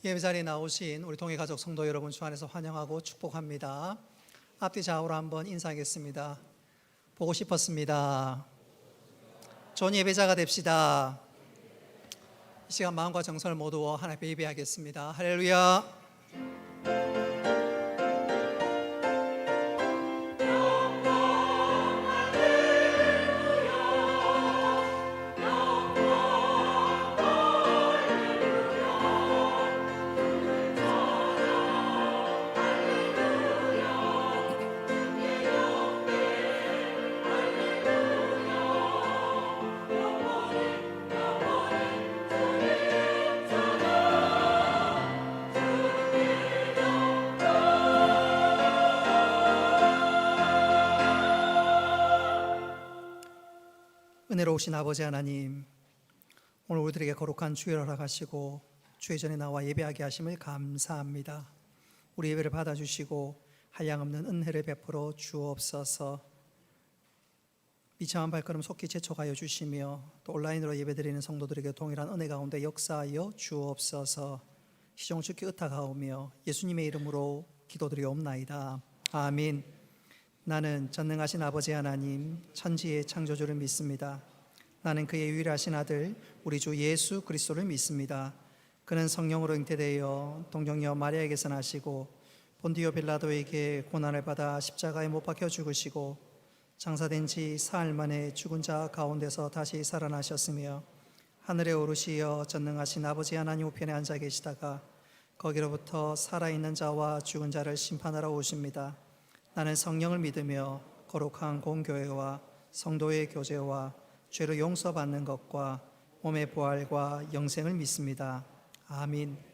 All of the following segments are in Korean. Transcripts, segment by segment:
예배 자리에 나오신 우리 동해가족 성도 여러분 주 안에서 환영하고 축복합니다. 앞뒤 좌우로 한번 인사하겠습니다. 보고 싶었습니다. 좋은 예배자가 됩시다. 이 시간 마음과 정성을 모두어 하나님 앞에 예배하겠습니다. 할렐루야. 은혜로우신 아버지 하나님, 오늘 우리들에게 거룩한 주일을 허락하시고 주의 전에 나와 예배하게 하심을 감사합니다. 우리 예배를 받아주시고 한량없는 은혜를 베풀어 주옵소서. 미참한 발걸음 속히 재촉하여 주시며 또 온라인으로 예배드리는 성도들에게 동일한 은혜 가운데 역사하여 주옵소서. 시종 주께 의탁하오며 예수님의 이름으로 기도드리옵나이다. 아멘. 나는 전능하신 아버지 하나님 천지의 창조주를 믿습니다. 나는 그의 유일하신 아들 우리 주 예수 그리스도를 믿습니다. 그는 성령으로 잉태되어 동정녀 마리아에게서 나시고 본디오 빌라도에게 고난을 받아 십자가에 못 박혀 죽으시고 장사된 지 사흘 만에 죽은 자 가운데서 다시 살아나셨으며 하늘에 오르시어 전능하신 아버지 하나님 우편에 앉아 계시다가 거기로부터 살아있는 자와 죽은 자를 심판하러 오십니다. 나는 성령을 믿으며 거룩한 공교회와 성도의 교제와 죄를 용서받는 것과 몸의 부활과 영생을 믿습니다. 아멘.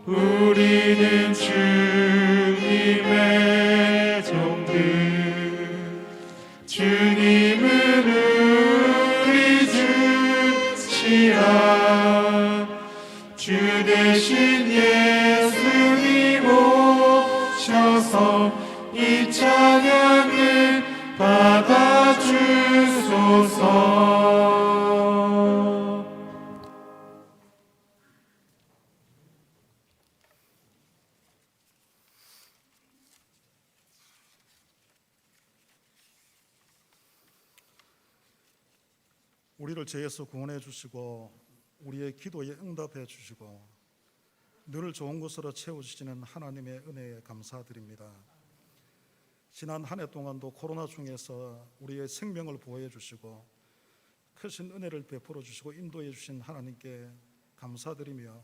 우리는 주님의 종들, 주님은 우리 주시라. 주 대신 예수님 오셔서 이 찬양을 받아주소서. 우리를 죄에서 구원해 주시고 우리의 기도에 응답해 주시고 늘 좋은 것으로 채워주시는 하나님의 은혜에 감사드립니다. 지난 한 해 동안도 코로나 중에서 우리의 생명을 보호해 주시고 크신 은혜를 베풀어 주시고 인도해 주신 하나님께 감사드리며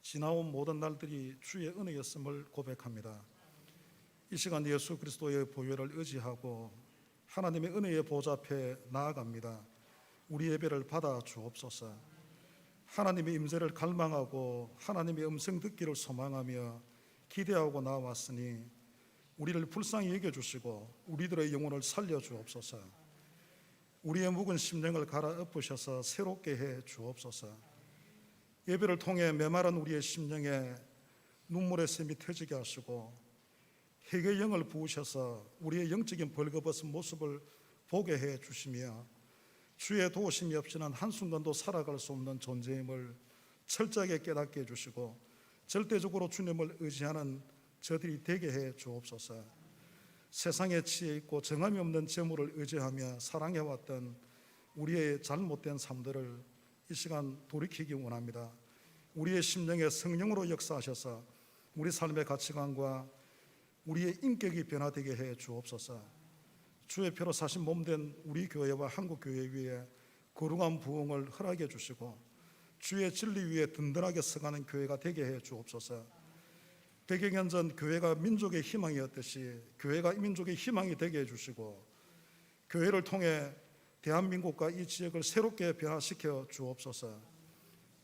지나온 모든 날들이 주의 은혜였음을 고백합니다. 이 시간 예수 그리스도의 보혈을 의지하고 하나님의 은혜의 보좌 앞에 나아갑니다. 우리 예배를 받아 주옵소서. 하나님의 임재를 갈망하고 하나님의 음성 듣기를 소망하며 기대하고 나왔으니 우리를 불쌍히 여겨주시고 우리들의 영혼을 살려주옵소서. 우리의 묵은 심령을 갈아 엎으셔서 새롭게 해 주옵소서. 예배를 통해 메마른 우리의 심령에 눈물의 샘이 터지게 하시고 회개의 영을 부으셔서 우리의 영적인 벌거벗은 모습을 보게 해 주시며 주의 도우심이 없이는 한순간도 살아갈 수 없는 존재임을 철저하게 깨닫게 해주시고 절대적으로 주님을 의지하는 저들이 되게 해 주옵소서. 세상에 치여 있고 정함이 없는 재물을 의지하며 사랑해왔던 우리의 잘못된 삶들을 이 시간 돌이키기 원합니다. 우리의 심령에 성령으로 역사하셔서 우리 삶의 가치관과 우리의 인격이 변화되게 해 주옵소서. 주의 피로 사신 몸된 우리 교회와 한국 교회 위에 거룩한 부흥을 허락해 주시고 주의 진리 위에 든든하게 서가는 교회가 되게 해 주옵소서. 100여 년 전 교회가 민족의 희망이었듯이 교회가 민족의 희망이 되게 해주시고 교회를 통해 대한민국과 이 지역을 새롭게 변화시켜 주옵소서.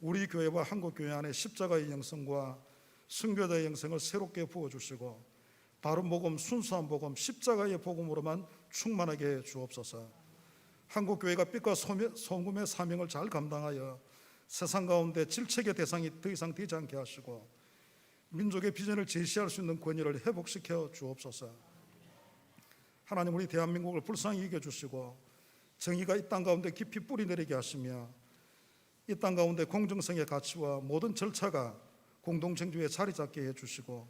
우리 교회와 한국교회 안에 십자가의 영성과 순교자의 영성을 새롭게 부어주시고 바른 복음, 순수한 복음, 십자가의 복음으로만 충만하게 해 주옵소서. 한국교회가 빛과 소금의 사명을 잘 감당하여 세상 가운데 질책의 대상이 더 이상 되지 않게 하시고 민족의 비전을 제시할 수 있는 권위를 회복시켜 주옵소서. 하나님, 우리 대한민국을 불쌍히 이겨주시고 정의가 이 땅 가운데 깊이 뿌리내리게 하시며 이 땅 가운데 공정성의 가치와 모든 절차가 공동체주의에 자리 잡게 해주시고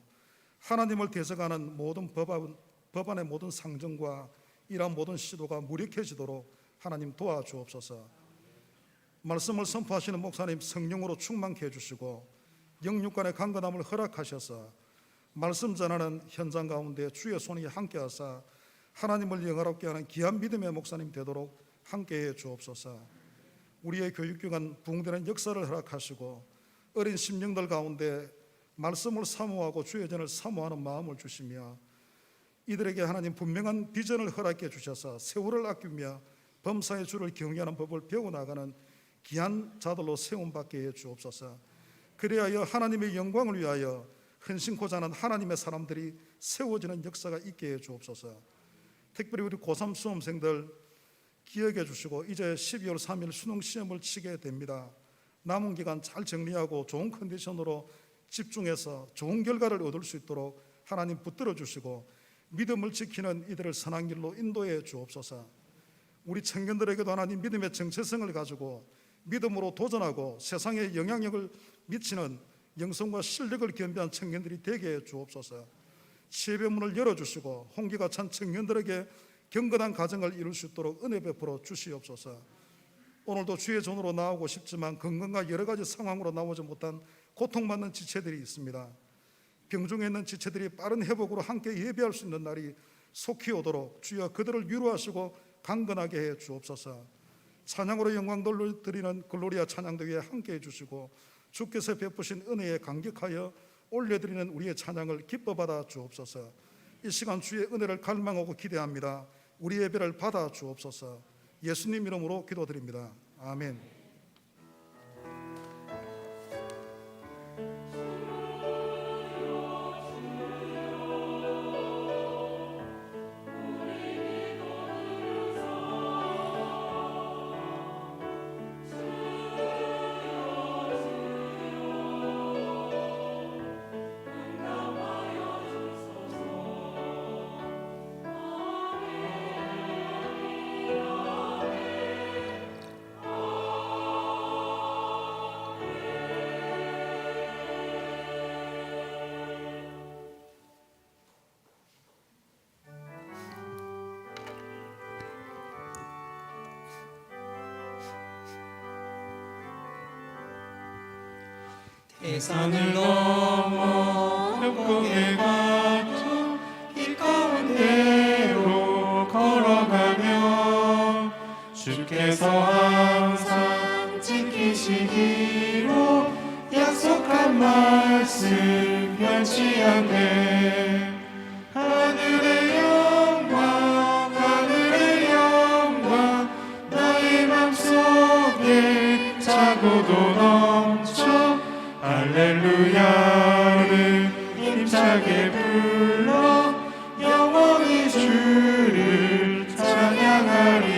하나님을 대적하는 모든 법안의 모든 상정과 이러한 모든 시도가 무력해지도록 하나님 도와주옵소서. 말씀을 선포하시는 목사님 성령으로 충만케 해주시고 영육간의 강건함을 허락하셔서 말씀 전하는 현장 가운데 주의 손이 함께하사 하나님을 영화롭게 하는 귀한 믿음의 목사님 되도록 함께해 주옵소서. 우리의 교육기관 부흥되는 역사를 허락하시고 어린 심령들 가운데 말씀을 사모하고 주의 전을 사모하는 마음을 주시며 이들에게 하나님 분명한 비전을 허락해 주셔서 세월을 아끼며 범사의 주를 경외하는 법을 배워나가는 귀한 자들로 세움받게 해 주옵소서. 그리하여 하나님의 영광을 위하여 헌신코자 하는 하나님의 사람들이 세워지는 역사가 있게 해 주옵소서. 특별히 우리 고3 수험생들 기억해 주시고 이제 12월 3일 수능 시험을 치게 됩니다. 남은 기간 잘 정리하고 좋은 컨디션으로 집중해서 좋은 결과를 얻을 수 있도록 하나님 붙들어 주시고 믿음을 지키는 이들을 선한 길로 인도해 주옵소서. 우리 청년들에게도 하나님 믿음의 정체성을 가지고 믿음으로 도전하고 세상에 영향력을 미치는 영성과 실력을 겸비한 청년들이 되게 해 주옵소서. 예배문을 열어주시고 홍기가 찬 청년들에게 경건한 가정을 이룰 수 있도록 은혜 베풀어 주시옵소서. 오늘도 주의 전으로 나오고 싶지만 건강과 여러 가지 상황으로 나오지 못한 고통받는 지체들이 있습니다. 병중에 있는 지체들이 빠른 회복으로 함께 예배할 수 있는 날이 속히 오도록 주여 그들을 위로하시고 강건하게 해 주옵소서. 찬양으로 영광 돌려드리는 글로리아 찬양대회에 함께 해주시고 주께서 베푸신 은혜에 감격하여 올려드리는 우리의 찬양을 기뻐 받아 주옵소서. 이 시간 주의 은혜를 갈망하고 기대합니다. 우리 예배를 받아 주옵소서. 예수님 이름으로 기도드립니다. 아멘. 대산을 넘어 협곡에 가도 길 가운데로 걸어가며 주께서 항상 지키시기로 약속한 말씀 변치 않네. 하늘의 영광 나의 맘속에 차고도 넘쳐 할렐루야를 힘차게 불러 영원히 주를 찬양하리.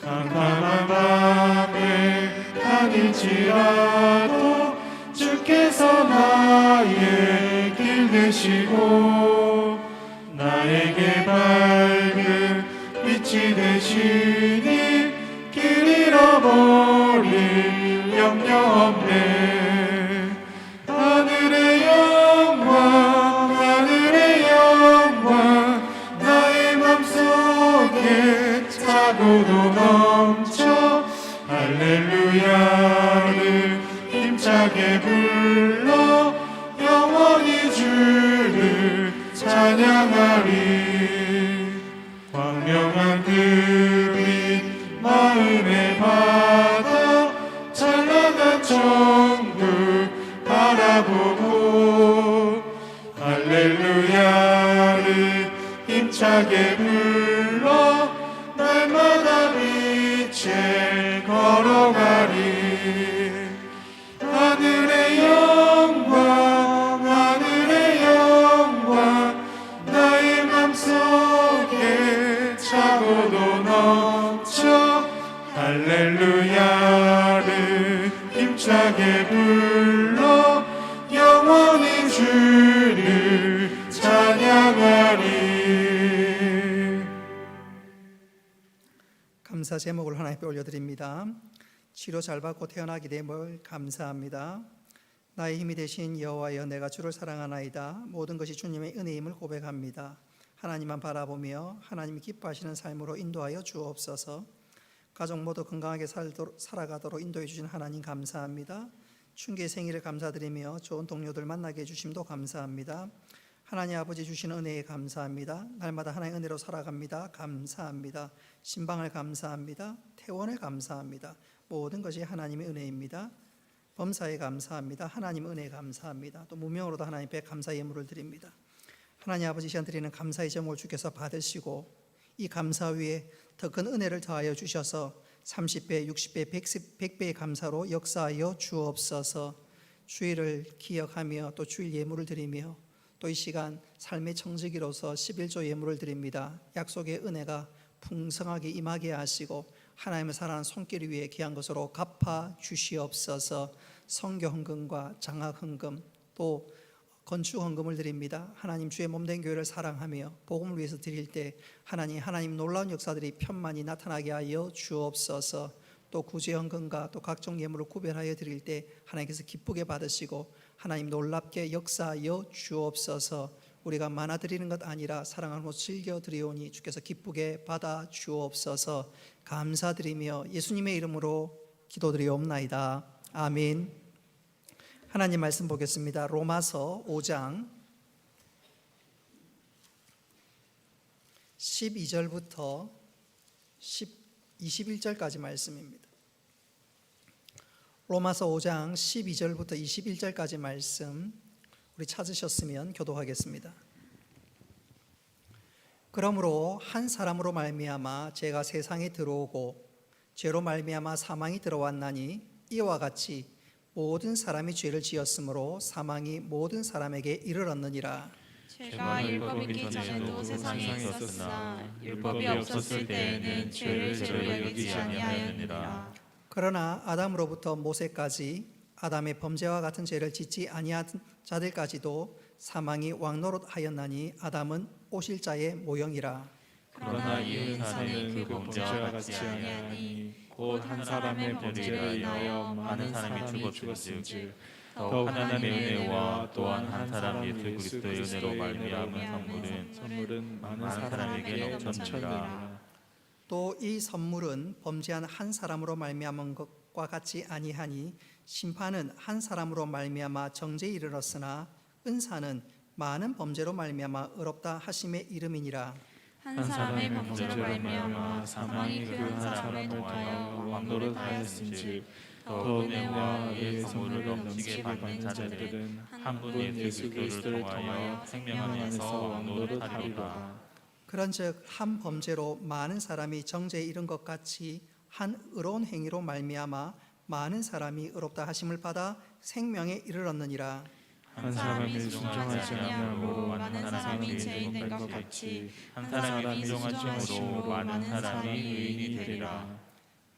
캄캄한 밤에 일지라도 주께서 나의 길 되시고 나에게 밝은 빛이 되시니 길 잃어버릴 염려 없네. 하늘의 영광 하늘의 영광 나의 맘속에 차고도 넘쳐 할렐루야를 힘차게 불러 영원히 주를 찬양하리. 광명한 그빛 마음의 바다 찬란한 천국 바라보고 할렐루야를 힘차게 불러 날마다 빛에 걸어가리. 하늘의 영광 하늘의 영광 나의 맘속에 차고도 넘쳐 할렐루야를 힘차게 불러 영원히 주를 찬양하리. 감사 제목을 하나님께 올려드립니다. 치료 잘 받고 태어나게 됨을 감사합니다. 나의 힘이 되신 여호와여, 내가 주를 사랑하나이다. 모든 것이 주님의 은혜임을 고백합니다. 하나님만 바라보며 하나님이 기뻐하시는 삶으로 인도하여 주옵소서. 가족 모두 건강하게 살아가도록 인도해 주신 하나님 감사합니다. 춘기의 생일을 감사드리며 좋은 동료들 만나게 해주심도 감사합니다. 하나님 아버지 주시는 은혜에 감사합니다. 날마다 하나님의 은혜로 살아갑니다. 감사합니다. 신방을 감사합니다. 퇴원을 감사합니다. 모든 것이 하나님의 은혜입니다. 범사에 감사합니다. 하나님 은혜에 감사합니다. 또 무명으로도 하나님께 감사 예물을 드립니다. 하나님 아버지 시간 드리는 감사의 제목을 주께서 받으시고 이 감사 위에 더 큰 은혜를 더하여 주셔서 30배, 60배, 100배의 감사로 역사하여 주옵소서. 주일을 기억하며 또 주일 예물을 드리며 또 이 시간 삶의 청지기로서 11조 예물을 드립니다. 약속의 은혜가 풍성하게 임하게 하시고 하나님의 사랑하는 손길 위에 귀한 것으로 갚아 주시옵소서. 선교 헌금과 장학 헌금 또 건축 헌금을 드립니다. 하나님 주의 몸된 교회를 사랑하며 복음을 위해서 드릴 때 하나님 놀라운 역사들이 편만히 나타나게 하여 주옵소서. 또 구제 헌금과 또 각종 예물을 구별하여 드릴 때 하나님께서 기쁘게 받으시고 하나님 놀랍게 역사하여 주옵소서. 우리가 많아 드리는 것 아니라 사랑하고 즐겨 드리오니 주께서 기쁘게 받아 주옵소서. 감사드리며 예수님의 이름으로 기도드리옵나이다. 아멘. 하나님 말씀 보겠습니다. 로마서 5장 12절부터 21절까지 말씀입니다. 로마서 5장 12절부터 21절까지 말씀 우리 찾으셨으면 교독하겠습니다. 그러므로 한 사람으로 말미암아 죄가 세상에 들어오고 죄로 말미암아 사망이 들어왔나니 이와 같이 모든 사람이 죄를 지었으므로 사망이 모든 사람에게 이르렀느니라. 죄가 율법이 있기 전에도 세상에 있었으나 율법이 없었을 때에는 죄를 죄로 여기지 아니하였느니라. 그러나 아담으로부터 모세까지 아담의 범죄와 같은 죄를 짓지 아니한 자들까지도 사망이 왕노릇하였나니 아담은 오실자의 모형이라. 그러나 이은 사는 그 범죄와 같지 아니하니 곧 한 사람의 범죄로 인하여 많은 사람이 죽었은즉 더욱 하나님의 은혜와 또한 한 사람 예수 그리스도의 은혜로 말미암은 선물은 많은 사람에게 넘쳤느니라. 또 이 선물은 범죄한 한 사람으로 말미암은 것과 같지 아니하니 심판은 한 사람으로 말미암아 정죄에 이르렀으나 은사는 많은 범죄로 말미암아 의롭다 하심의 이름이니라. 한 사람의 범죄로 말미암아 사망이 그 한 사람을 통하여 왕노릇하였은즉 더 은혜와 의의 선물을 넘치게 받는 자들은 한 분 예수 그리스도를 통하여 생명 안에서 왕노릇하리로다. 그런즉 한 범죄로 많은 사람이 정죄에 이른 것 같이 한 의로운 행위로 말미암아 많은 사람이 의롭다 하심을 받아 생명에 이르렀느니라. 한 사람이 순종하지 아니함으로 많은 사람이 죄인된 것 같이 한 사람이 순종하심으로 많은 사람이 의인이 되리라.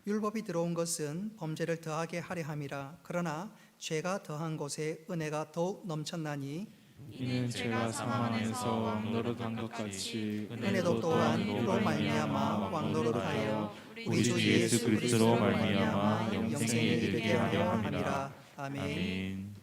율법이 들어온 것은 범죄를 더하게 하려 함이라. 그러나 죄가 더한 곳에 은혜가 더욱 넘쳤나니 이는 제가 사망에서 왕노릇한 것 같이 은혜도 또한 이로 말미암아 왕노릇하여 우리 주 예수 그리스도로 말미암아 영생에 이르게 하려 함이라. 아멘. 아멘.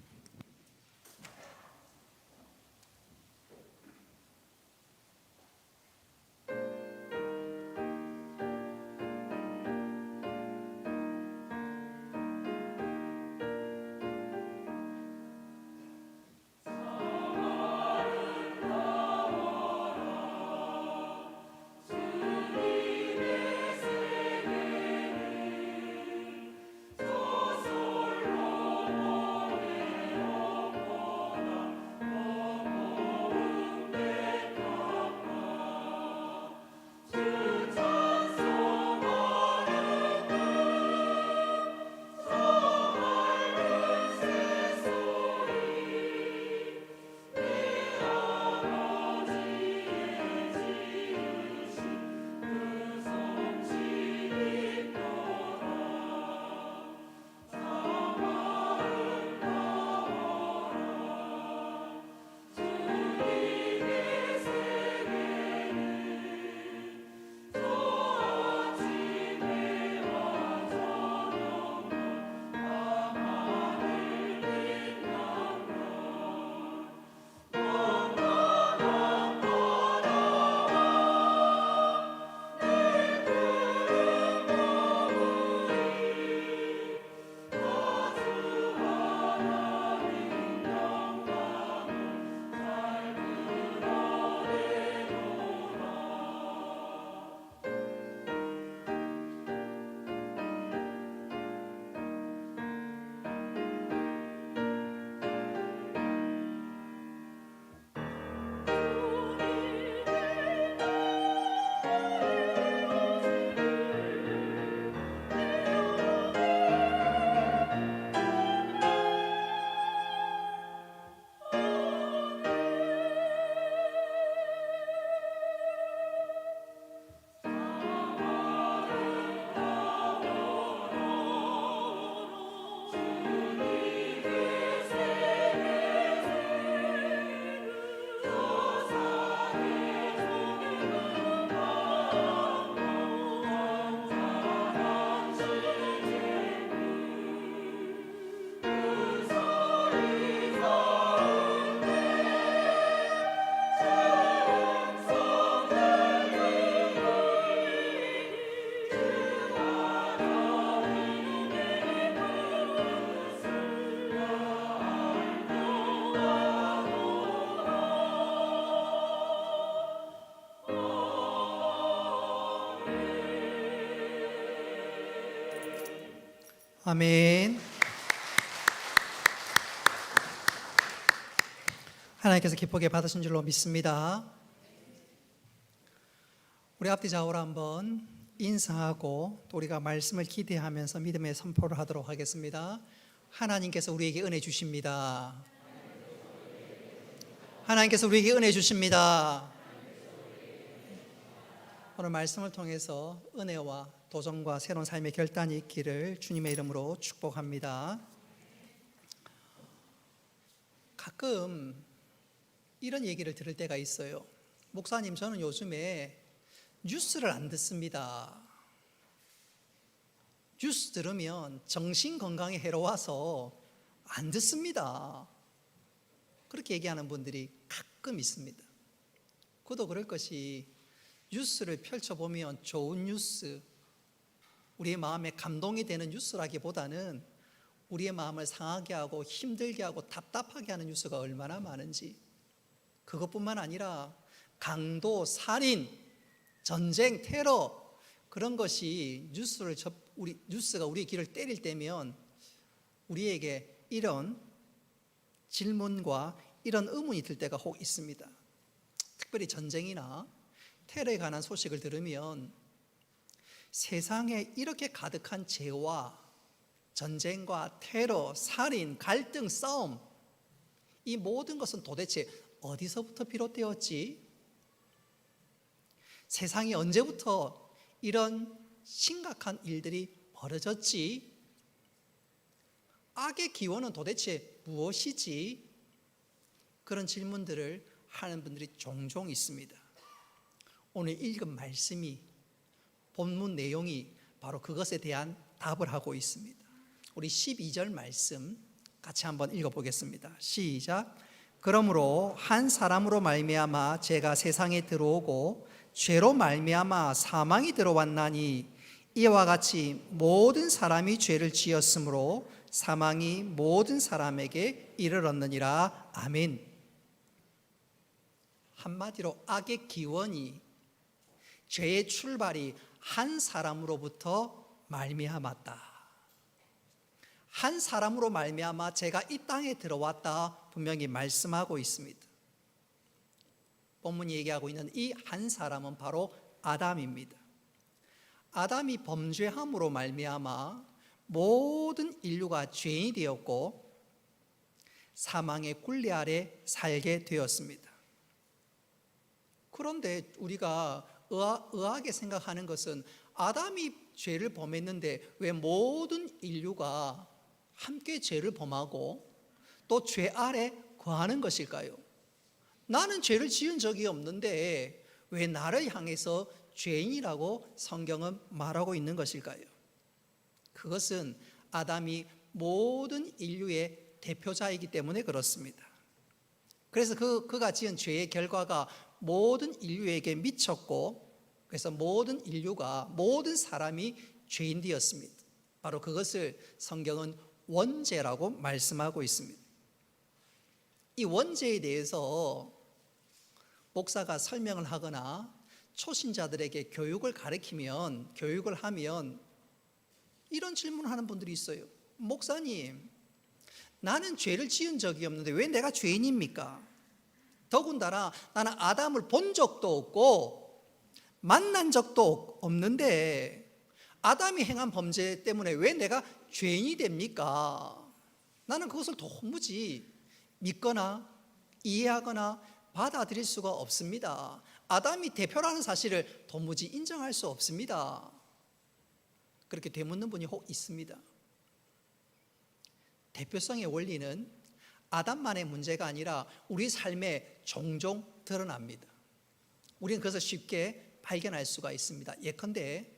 아멘. 하나님께서 기쁘게 받으신 줄로 믿습니다. 우리 앞뒤 좌우로 한번 인사하고 또 우리가 말씀을 기대하면서 믿음의 선포를 하도록 하겠습니다. 하나님께서 우리에게 은혜 주십니다. 하나님께서 우리에게 은혜 주십니다. 오늘 말씀을 통해서 은혜와 도전과 새로운 삶의 결단이 있기를 주님의 이름으로 축복합니다. 가끔 이런 얘기를 들을 때가 있어요. 목사님, 저는 요즘에 뉴스를 안 듣습니다. 뉴스 들으면 정신 건강에 해로워서 안 듣습니다. 그렇게 얘기하는 분들이 가끔 있습니다. 그도 그럴 것이 뉴스를 펼쳐보면 좋은 뉴스, 우리의 마음에 감동이 되는 뉴스라기보다는 우리의 마음을 상하게 하고 힘들게 하고 답답하게 하는 뉴스가 얼마나 많은지, 그것뿐만 아니라 강도, 살인, 전쟁, 테러, 그런 것이 뉴스가 우리의 귀를 때릴 때면 우리에게 이런 질문과 이런 의문이 들 때가 혹 있습니다. 특별히 전쟁이나 테러에 관한 소식을 들으면 세상에 이렇게 가득한 죄와 전쟁과 테러, 살인, 갈등, 싸움, 이 모든 것은 도대체 어디서부터 비롯되었지? 세상이 언제부터 이런 심각한 일들이 벌어졌지? 악의 기원은 도대체 무엇이지? 그런 질문들을 하는 분들이 종종 있습니다. 오늘 읽은 말씀이, 본문 내용이 바로 그것에 대한 답을 하고 있습니다. 우리 12절 말씀 같이 한번 읽어보겠습니다. 시작. 그러므로 한 사람으로 말미암아 죄가 세상에 들어오고 죄로 말미암아 사망이 들어왔나니 이와 같이 모든 사람이 죄를 지었으므로 사망이 모든 사람에게 이르렀느니라. 아멘. 한마디로 악의 기원이, 죄의 출발이 한 사람으로부터 말미암았다. 한 사람으로 말미암아 죄가 이 땅에 들어왔다 분명히 말씀하고 있습니다. 본문이 얘기하고 있는 이 한 사람은 바로 아담입니다. 아담이 범죄함으로 말미암아 모든 인류가 죄인이 되었고 사망의 굴레 아래 살게 되었습니다. 그런데 우리가 의아하게 생각하는 것은 아담이 죄를 범했는데 왜 모든 인류가 함께 죄를 범하고 또 죄 아래 거하는 것일까요? 나는 죄를 지은 적이 없는데 왜 나를 향해서 죄인이라고 성경은 말하고 있는 것일까요? 그것은 아담이 모든 인류의 대표자이기 때문에 그렇습니다. 그래서 그가 지은 죄의 결과가 모든 인류에게 미쳤고, 그래서 모든 인류가, 모든 사람이 죄인 되었습니다. 바로 그것을 성경은 원죄라고 말씀하고 있습니다. 이 원죄에 대해서 목사가 설명을 하거나 초신자들에게 교육을 하면 이런 질문을 하는 분들이 있어요. 목사님, 나는 죄를 지은 적이 없는데 왜 내가 죄인입니까? 더군다나 나는 아담을 본 적도 없고 만난 적도 없는데 아담이 행한 범죄 때문에 왜 내가 죄인이 됩니까? 나는 그것을 도무지 믿거나 이해하거나 받아들일 수가 없습니다. 아담이 대표라는 사실을 도무지 인정할 수 없습니다. 그렇게 되묻는 분이 혹 있습니다. 대표성의 원리는 아담만의 문제가 아니라 우리 삶에 종종 드러납니다. 우리는 그것을 쉽게 발견할 수가 있습니다. 예컨대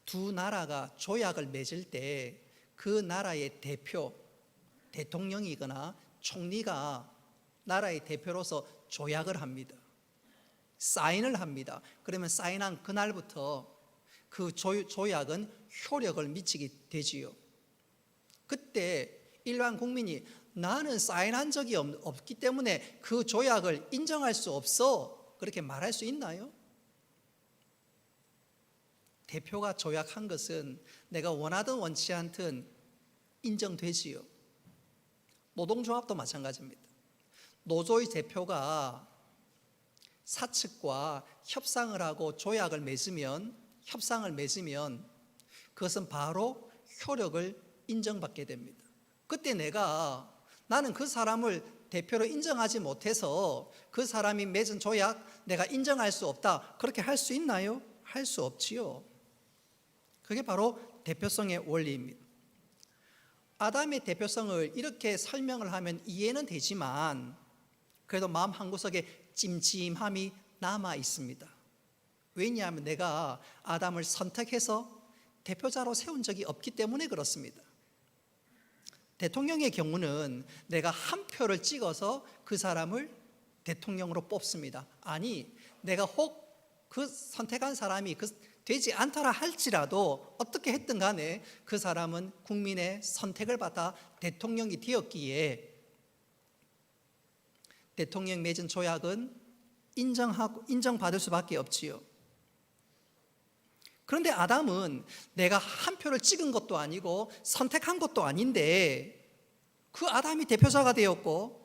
두 나라가 조약을 맺을 때 그 나라의 대표, 대통령이거나 총리가 나라의 대표로서 조약을 합니다. 사인을 합니다. 그러면 사인한 그날부터 그 조약은 효력을 미치게 되지요. 그때 일반 국민이 나는 사인한 적이 없기 때문에 그 조약을 인정할 수 없어, 그렇게 말할 수 있나요? 대표가 조약한 것은 내가 원하든 원치 않든 인정되지요. 노동조합도 마찬가지입니다. 노조의 대표가 사측과 협상을 하고 조약을 맺으면, 그것은 바로 효력을 인정받게 됩니다. 그때 나는 그 사람을 대표로 인정하지 못해서 그 사람이 맺은 조약 내가 인정할 수 없다, 그렇게 할 수 있나요? 할 수 없지요. 그게 바로 대표성의 원리입니다. 아담의 대표성을 이렇게 설명을 하면 이해는 되지만 그래도 마음 한구석에 찜찜함이 남아 있습니다. 왜냐하면 내가 아담을 선택해서 대표자로 세운 적이 없기 때문에 그렇습니다. 대통령의 경우는 내가 한 표를 찍어서 그 사람을 대통령으로 뽑습니다. 아니, 내가 혹 그 선택한 사람이 되지 않더라 할지라도 어떻게 했든 간에 그 사람은 국민의 선택을 받아 대통령이 되었기에 대통령 맺은 조약은 인정받을 수밖에 없지요. 그런데 아담은 내가 한 표를 찍은 것도 아니고 선택한 것도 아닌데 그 아담이 대표자가 되었고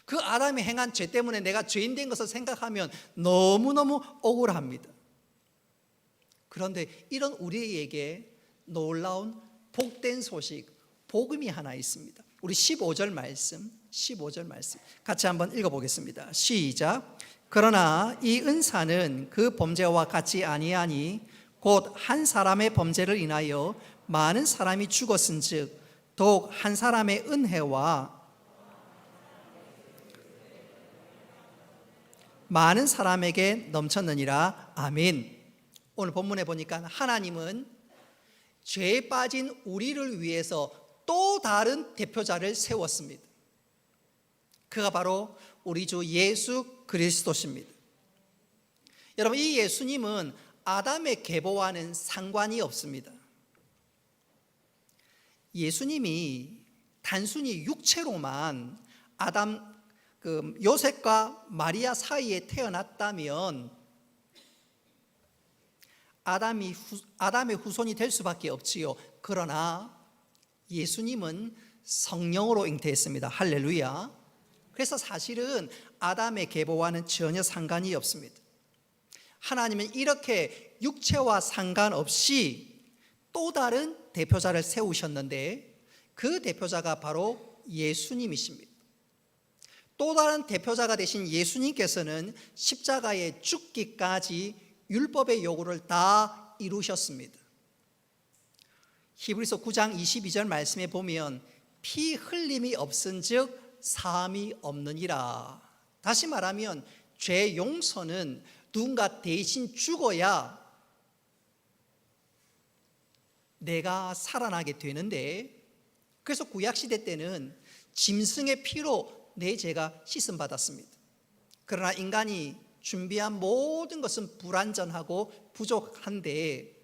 그 아담이 행한 죄 때문에 내가 죄인 된 것을 생각하면 너무너무 억울합니다. 그런데 이런 우리에게 놀라운 복된 소식, 복음이 하나 있습니다. 우리 15절 말씀 같이 한번 읽어보겠습니다. 시작. 그러나 이 은사는 그 범죄와 같지 아니하니 곧 한 사람의 범죄를 인하여 많은 사람이 죽었은즉 더욱 한 사람의 은혜와 많은 사람에게 넘쳤느니라. 아멘. 오늘 본문에 보니까 하나님은 죄에 빠진 우리를 위해서 또 다른 대표자를 세웠습니다. 그가 바로 우리 주 예수 그리스도십니다. 여러분, 이 예수님은 아담의 계보와는 상관이 없습니다. 예수님이 단순히 육체로만 요셉과 마리아 사이에 태어났다면 아담의 후손이 될 수밖에 없지요. 그러나 예수님은 성령으로 잉태했습니다. 할렐루야. 그래서 사실은 아담의 계보와는 전혀 상관이 없습니다. 하나님은 이렇게 육체와 상관없이 또 다른 대표자를 세우셨는데 그 대표자가 바로 예수님이십니다. 또 다른 대표자가 되신 예수님께서는 십자가에 죽기까지 율법의 요구를 다 이루셨습니다. 히브리서 9장 22절 말씀에 보면 피 흘림이 없은즉 사함이 없느니라. 다시 말하면 죄 용서는 누군가 대신 죽어야 내가 살아나게 되는데, 그래서 구약시대 때는 짐승의 피로 내 죄가 씻음받았습니다. 그러나 인간이 준비한 모든 것은 불완전하고 부족한데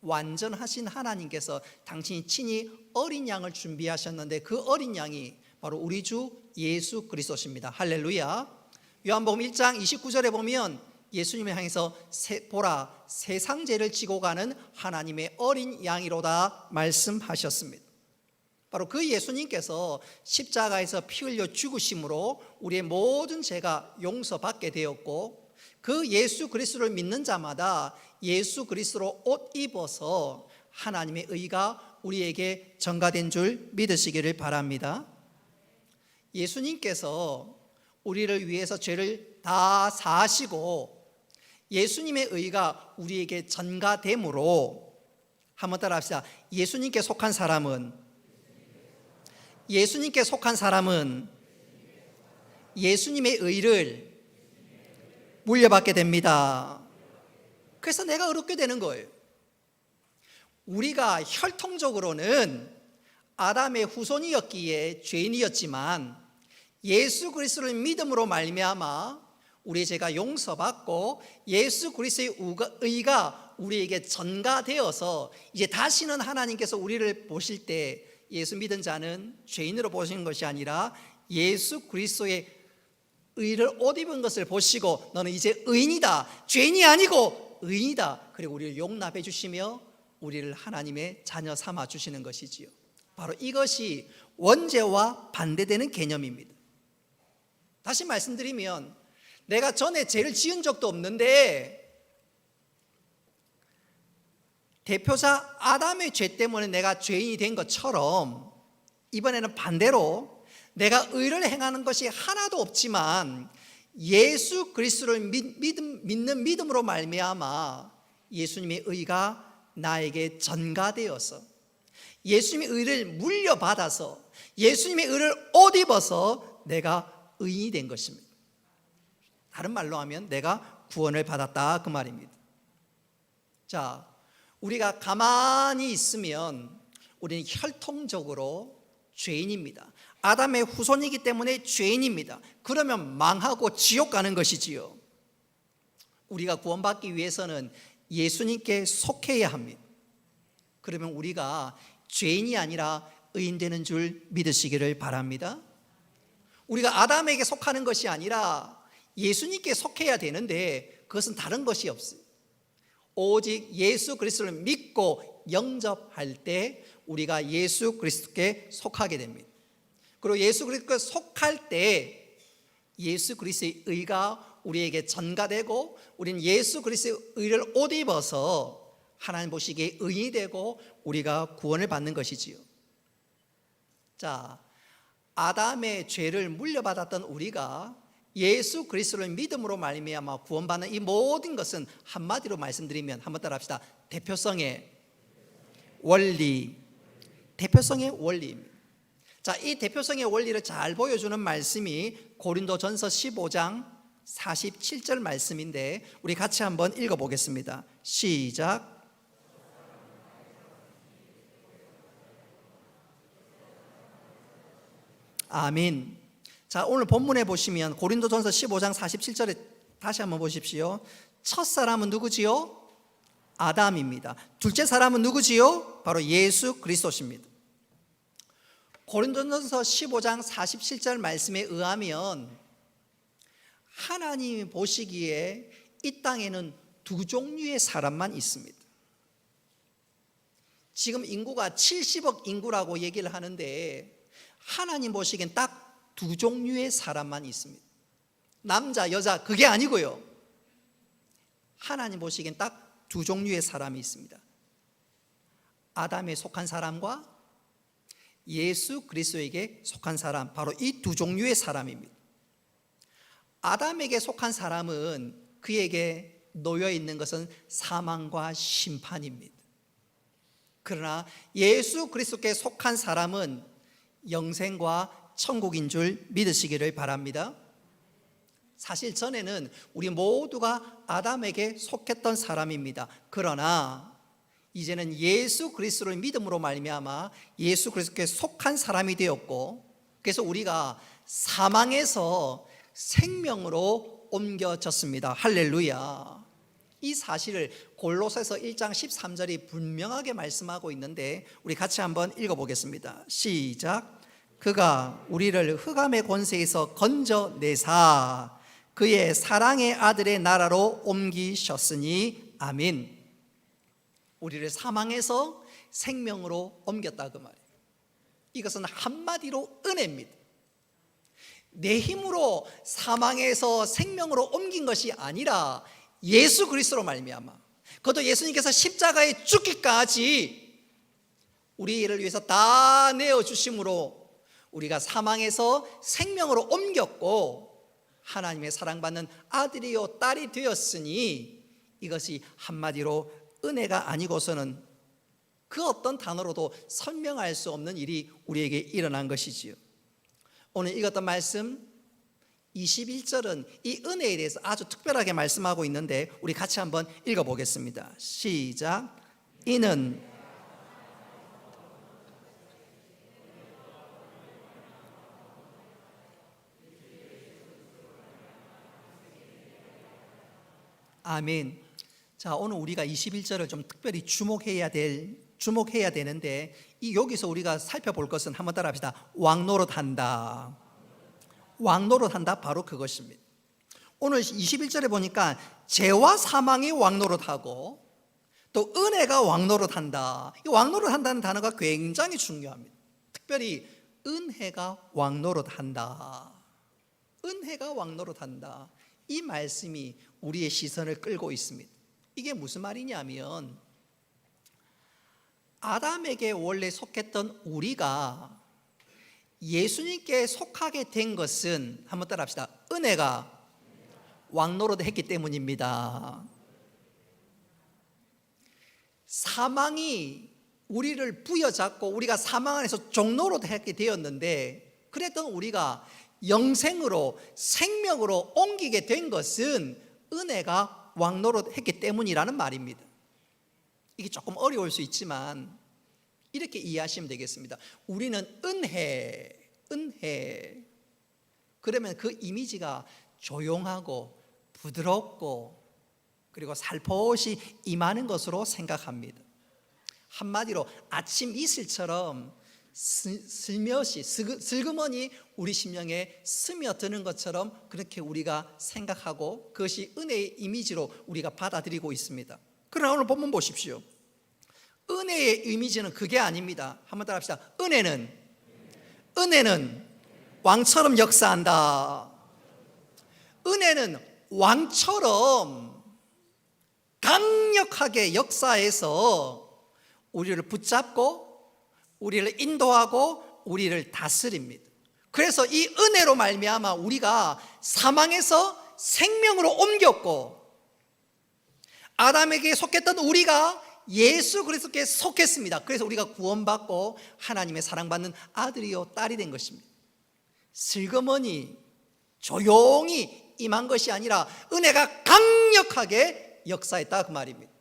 완전하신 하나님께서 당신이 친히 어린 양을 준비하셨는데 그 어린 양이 바로 우리 주 예수 그리스도십니다. 할렐루야. 요한복음 1장 29절에 보면 예수님을 향해서 보라, 세상 죄를 지고 가는 하나님의 어린 양이로다 말씀하셨습니다. 바로 그 예수님께서 십자가에서 피 흘려 죽으심으로 우리의 모든 죄가 용서받게 되었고, 그 예수 그리스도를 믿는 자마다 예수 그리스도로 옷 입어서 하나님의 의가 우리에게 전가된 줄 믿으시기를 바랍니다. 예수님께서 우리를 위해서 죄를 다 사하시고 예수님의 의가 우리에게 전가되므로, 한번 따라 합시다. 예수님께 속한 사람은 예수님의 의를 물려받게 됩니다. 그래서 내가 의롭게 되는 거예요. 우리가 혈통적으로는 아담의 후손이었기에 죄인이었지만 예수 그리스도를 믿음으로 말미암아 우리의 죄가 용서받고 예수 그리스도의 의가 우리에게 전가되어서 이제 다시는 하나님께서 우리를 보실 때 예수 믿은 자는 죄인으로 보시는 것이 아니라 예수 그리스도의 의를 옷 입은 것을 보시고 너는 이제 의인이다, 죄인이 아니고 의인이다, 그리고 우리를 용납해 주시며 우리를 하나님의 자녀 삼아 주시는 것이지요. 바로 이것이 원죄와 반대되는 개념입니다. 다시 말씀드리면 내가 전에 죄를 지은 적도 없는데 대표자 아담의 죄 때문에 내가 죄인이 된 것처럼 이번에는 반대로 내가 의를 행하는 것이 하나도 없지만 예수 그리스도를 믿는 믿음으로 말미암아 예수님의 의가 나에게 전가되어서 예수님의 의를 물려받아서 예수님의 의를 옷 입어서 내가 의인이 된 것입니다. 다른 말로 하면 내가 구원을 받았다 그 말입니다. 자, 우리가 가만히 있으면 우리는 혈통적으로 죄인입니다. 아담의 후손이기 때문에 죄인입니다. 그러면 망하고 지옥 가는 것이지요. 우리가 구원받기 위해서는 예수님께 속해야 합니다. 그러면 우리가 죄인이 아니라 의인 되는 줄 믿으시기를 바랍니다. 우리가 아담에게 속하는 것이 아니라 예수님께 속해야 되는데 그것은 다른 것이 없어요. 오직 예수 그리스도를 믿고 영접할 때 우리가 예수 그리스도께 속하게 됩니다. 그리고 예수 그리스도께 속할 때 예수 그리스도의 의가 우리에게 전가되고 우리는 예수 그리스도의 의를 옷 입어서 하나님 보시기에 의인이 되고 우리가 구원을 받는 것이지요. 자, 아담의 죄를 물려받았던 우리가 예수 그리스도를 믿음으로 말미암아 구원받는 이 모든 것은 한마디로 말씀드리면 한번 따라합시다. 대표성의 원리, 대표성의 원리입니다. 자, 이 대표성의 원리를 잘 보여주는 말씀이 고린도전서 15장 47절 말씀인데 우리 같이 한번 읽어보겠습니다. 시작. 아멘. 자, 오늘 본문에 보시면 고린도전서 15장 47절에 다시 한번 보십시오. 첫 사람은 누구지요? 아담입니다. 둘째 사람은 누구지요? 바로 예수 그리스도십니다. 고린도전서 15장 47절 말씀에 의하면 하나님이 보시기에 이 땅에는 두 종류의 사람만 있습니다. 지금 인구가 70억 인구라고 얘기를 하는데 하나님 보시기엔 딱 두 종류의 사람만 있습니다. 남자, 여자 그게 아니고요. 하나님 보시기엔 딱 두 종류의 사람이 있습니다. 아담에 속한 사람과 예수 그리스도에게 속한 사람, 바로 이 두 종류의 사람입니다. 아담에게 속한 사람은 그에게 놓여 있는 것은 사망과 심판입니다. 그러나 예수 그리스도께 속한 사람은 영생과 천국인 줄 믿으시기를 바랍니다. 사실 전에는 우리 모두가 아담에게 속했던 사람입니다. 그러나 이제는 예수 그리스도를 믿음으로 말미암아 예수 그리스도께 속한 사람이 되었고, 그래서 우리가 사망에서 생명으로 옮겨졌습니다. 할렐루야. 이 사실을 골로새서 1장 13절이 분명하게 말씀하고 있는데 우리 같이 한번 읽어보겠습니다. 시작. 그가 우리를 흑암의 권세에서 건져내사 그의 사랑의 아들의 나라로 옮기셨으니 아멘. 우리를 사망에서 생명으로 옮겼다 그 말이에요. 이것은 한마디로 은혜입니다. 내 힘으로 사망에서 생명으로 옮긴 것이 아니라 예수 그리스도로 말미암아, 그것도 예수님께서 십자가에 죽기까지 우리를 위해서 다 내어주심으로 우리가 사망에서 생명으로 옮겼고 하나님의 사랑받는 아들이요 딸이 되었으니 이것이 한마디로 은혜가 아니고서는 그 어떤 단어로도 설명할 수 없는 일이 우리에게 일어난 것이지요. 오늘 읽었던 말씀 21절은 이 은혜에 대해서 아주 특별하게 말씀하고 있는데 우리 같이 한번 읽어보겠습니다. 시작. 이는 아멘. 자, 오늘 우리가 21절을 좀 특별히 주목해야 되는데 여기서 우리가 살펴볼 것은 한번 따라합시다. 왕노릇한다. 왕노릇한다, 바로 그것입니다. 오늘 21절에 보니까 죄와 사망이 왕노릇하고 또 은혜가 왕노릇한다. 이 왕노릇한다는 단어가 굉장히 중요합니다. 특별히 은혜가 왕노릇한다. 은혜가 왕노릇한다. 이 말씀이 우리의 시선을 끌고 있습니다. 이게 무슨 말이냐면 아담에게 원래 속했던 우리가 예수님께 속하게 된 것은 한번 따라합시다. 은혜가 왕노릇했기 때문입니다. 사망이 우리를 부여잡고 우리가 사망 안에서 종노릇하게 되었는데, 그랬던 우리가 영생으로 생명으로 옮기게 된 것은 은혜가 왕노릇했기 때문이라는 말입니다. 이게 조금 어려울 수 있지만 이렇게 이해하시면 되겠습니다. 우리는 은혜 그러면 그 이미지가 조용하고 부드럽고 그리고 살포시 임하는 것으로 생각합니다. 한마디로 아침 이슬처럼 슬며시 슬그머니 우리 심령에 스며드는 것처럼 그렇게 우리가 생각하고 그것이 은혜의 이미지로 우리가 받아들이고 있습니다. 그러나 오늘 본문 보십시오. 은혜의 이미지는 그게 아닙니다. 한번 따라합시다. 은혜는 왕처럼 역사한다. 은혜는 왕처럼 강력하게 역사해서 우리를 붙잡고 우리를 인도하고 우리를 다스립니다. 그래서 이 은혜로 말미암아 우리가 사망에서 생명으로 옮겼고, 아담에게 속했던 우리가 예수 그리스도께 속했습니다. 그래서 우리가 구원받고 하나님의 사랑받는 아들이요 딸이 된 것입니다. 슬그머니 조용히 임한 것이 아니라 은혜가 강력하게 역사했다, 그 말입니다.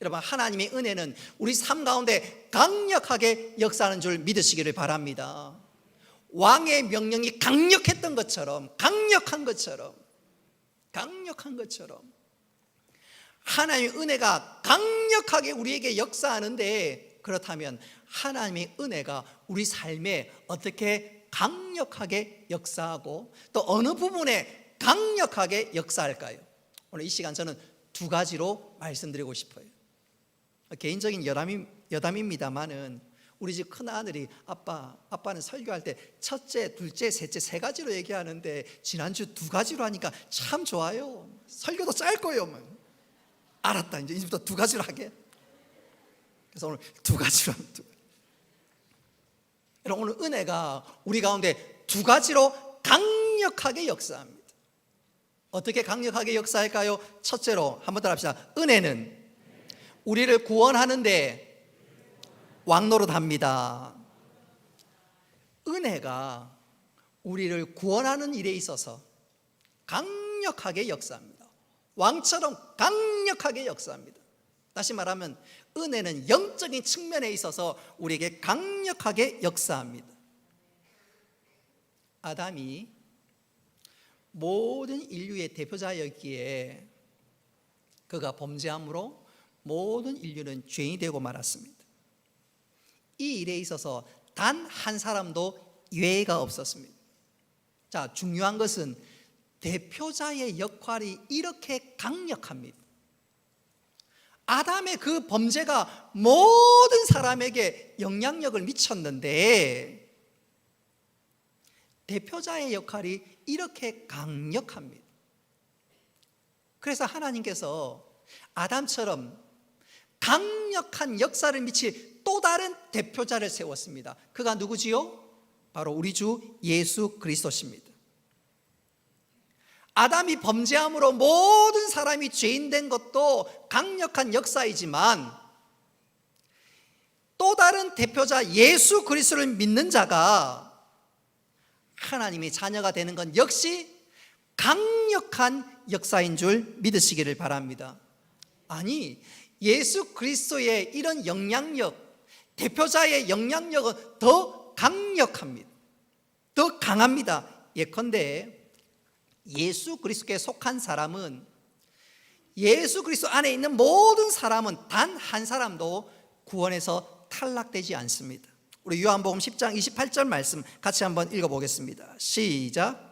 여러분, 하나님의 은혜는 우리 삶 가운데 강력하게 역사하는 줄 믿으시기를 바랍니다. 왕의 명령이 강력한 것처럼 하나님의 은혜가 강력하게 우리에게 역사하는데, 그렇다면 하나님의 은혜가 우리 삶에 어떻게 강력하게 역사하고 또 어느 부분에 강력하게 역사할까요? 오늘 이 시간 저는 두 가지로 말씀드리고 싶어요. 개인적인 여담입니다만은 우리 집 큰아들이 아빠는 설교할 때 첫째, 둘째, 셋째 세 가지로 얘기하는데 지난주 두 가지로 하니까 참 좋아요. 설교도 짧고요. 알았다, 이제부터 두 가지로 하게. 그래서 오늘 두 가지로 합니다. 여러분, 오늘 은혜가 우리 가운데 두 가지로 강력하게 역사합니다. 어떻게 강력하게 역사할까요? 첫째로 한번 따라 합시다. 은혜는 우리를 구원하는데 왕노릇합니다. 은혜가 우리를 구원하는 일에 있어서 강력하게 역사합니다. 왕처럼 강력하게 역사합니다. 다시 말하면 은혜는 영적인 측면에 있어서 우리에게 강력하게 역사합니다. 아담이 모든 인류의 대표자였기에 그가 범죄함으로 모든 인류는 죄인이 되고 말았습니다. 이 일에 있어서 단 한 사람도 예외가 없었습니다. 자, 중요한 것은 대표자의 역할이 이렇게 강력합니다. 아담의 그 범죄가 모든 사람에게 영향력을 미쳤는데 대표자의 역할이 이렇게 강력합니다. 그래서 하나님께서 아담처럼 강력한 역사를 미칠 또 다른 대표자를 세웠습니다. 그가 누구지요? 바로 우리 주 예수 그리스도십니다. 아담이 범죄함으로 모든 사람이 죄인 된 것도 강력한 역사이지만 또 다른 대표자 예수 그리스도를 믿는 자가 하나님의 자녀가 되는 건 역시 강력한 역사인 줄 믿으시기를 바랍니다. 아니, 예수 그리스도의 이런 영향력, 대표자의 영향력은 더 강력합니다. 더 강합니다. 예컨대 예수 그리스도께 속한 사람은, 예수 그리스도 안에 있는 모든 사람은 단 한 사람도 구원에서 탈락되지 않습니다. 우리 요한복음 10장 28절 말씀 같이 한번 읽어보겠습니다. 시작.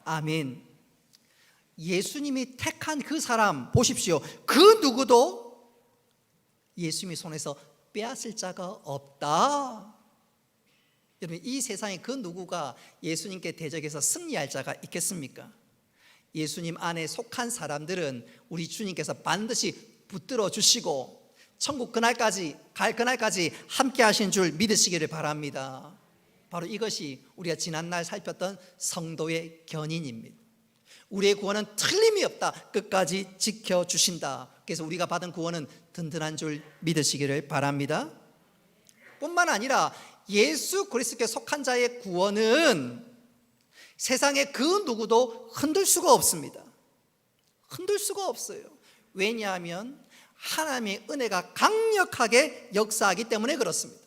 아멘. 예수님이 택한 그 사람 보십시오. 그 누구도 예수님의 손에서 빼앗을 자가 없다. 여러분, 이 세상에 그 누구가 예수님께 대적해서 승리할 자가 있겠습니까? 예수님 안에 속한 사람들은 우리 주님께서 반드시 붙들어 주시고 천국 그날까지 갈 그날까지 함께 하신 줄 믿으시기를 바랍니다. 바로 이것이 우리가 지난날 살폈던 성도의 견인입니다. 우리의 구원은 틀림이 없다. 끝까지 지켜주신다. 그래서 우리가 받은 구원은 든든한 줄 믿으시기를 바랍니다. 뿐만 아니라 예수 그리스도께 속한 자의 구원은 세상의 그 누구도 흔들 수가 없습니다. 흔들 수가 없어요. 왜냐하면 하나님의 은혜가 강력하게 역사하기 때문에 그렇습니다.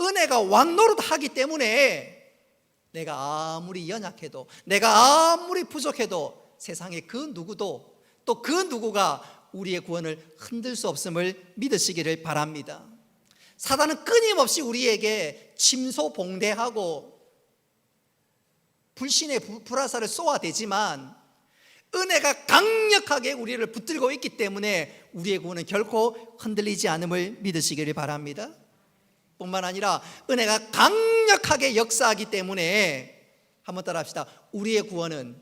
은혜가 왕노릇하기 때문에 내가 아무리 연약해도, 내가 아무리 부족해도 세상의 그 누구도, 또 그 누구가 우리의 구원을 흔들 수 없음을 믿으시기를 바랍니다. 사단은 끊임없이 우리에게 침소봉대하고 불신의 불화살을 쏘아대지만 은혜가 강력하게 우리를 붙들고 있기 때문에 우리의 구원은 결코 흔들리지 않음을 믿으시기를 바랍니다. 뿐만 아니라 은혜가 강력하게 역사하기 때문에 한번 따라 합시다. 우리의 구원은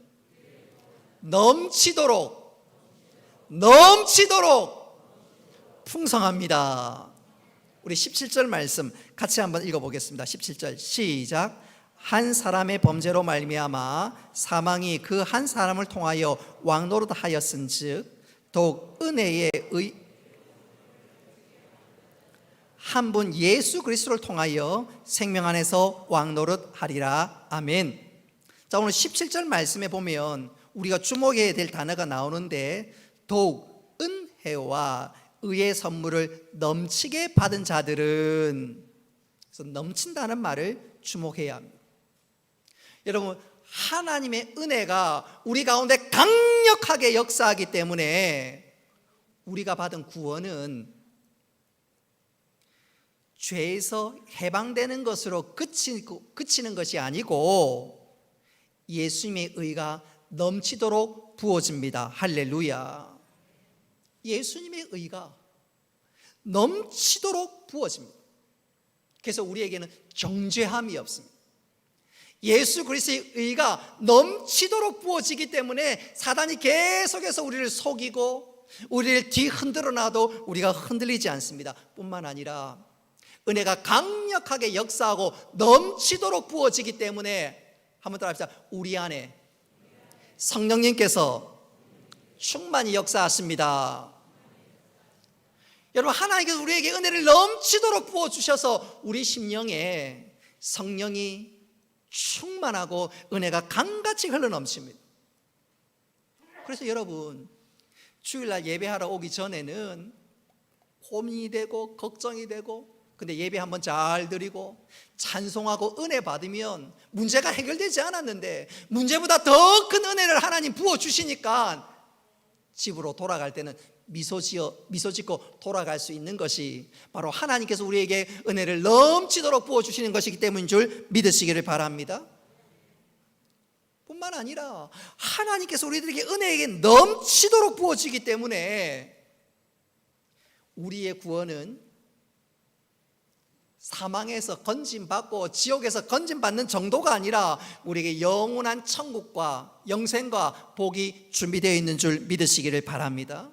넘치도록 풍성합니다. 우리 17절 말씀 같이 한번 읽어보겠습니다. 17절 시작. 한 사람의 범죄로 말미암아 사망이 그 한 사람을 통하여 왕노릇하였은즉 더욱 은혜의 한 분 예수 그리스도를 통하여 생명 안에서 왕노릇하리라. 아멘. 자, 오늘 17절 말씀에 보면 우리가 주목해야 될 단어가 나오는데 더욱 은혜와 의의 선물을 넘치게 받은 자들은, 그래서 넘친다는 말을 주목해야 합니다. 여러분, 하나님의 은혜가 우리 가운데 강력하게 역사하기 때문에 우리가 받은 구원은 죄에서 해방되는 것으로 그치는 것이 아니고 예수님의 의가 넘치도록 부어집니다. 할렐루야. 예수님의 의가 넘치도록 부어집니다. 그래서 우리에게는 정죄함이 없습니다. 예수 그리스도의 의가 넘치도록 부어지기 때문에 사단이 계속해서 우리를 속이고 우리를 뒤흔들어 놔도 우리가 흔들리지 않습니다. 뿐만 아니라 은혜가 강력하게 역사하고 넘치도록 부어지기 때문에, 한번 따라합시다. 우리 안에 성령님께서 충만히 역사하십니다. 여러분, 하나님께서 우리에게 은혜를 넘치도록 부어주셔서 우리 심령에 성령이 충만하고 은혜가 강같이 흘러넘칩니다. 그래서 여러분, 주일날 예배하러 오기 전에는 고민이 되고 걱정이 되고, 근데 예배 한번 잘 드리고 찬송하고 은혜 받으면 문제가 해결되지 않았는데 문제보다 더 큰 은혜를 하나님 부어주시니까 집으로 돌아갈 때는 미소 짓고 돌아갈 수 있는 것이 바로 하나님께서 우리에게 은혜를 넘치도록 부어주시는 것이기 때문인 줄 믿으시기를 바랍니다. 뿐만 아니라 하나님께서 우리들에게 은혜에게 넘치도록 부어지기 때문에 우리의 구원은 사망에서 건진받고 지옥에서 건진받는 정도가 아니라 우리에게 영원한 천국과 영생과 복이 준비되어 있는 줄 믿으시기를 바랍니다.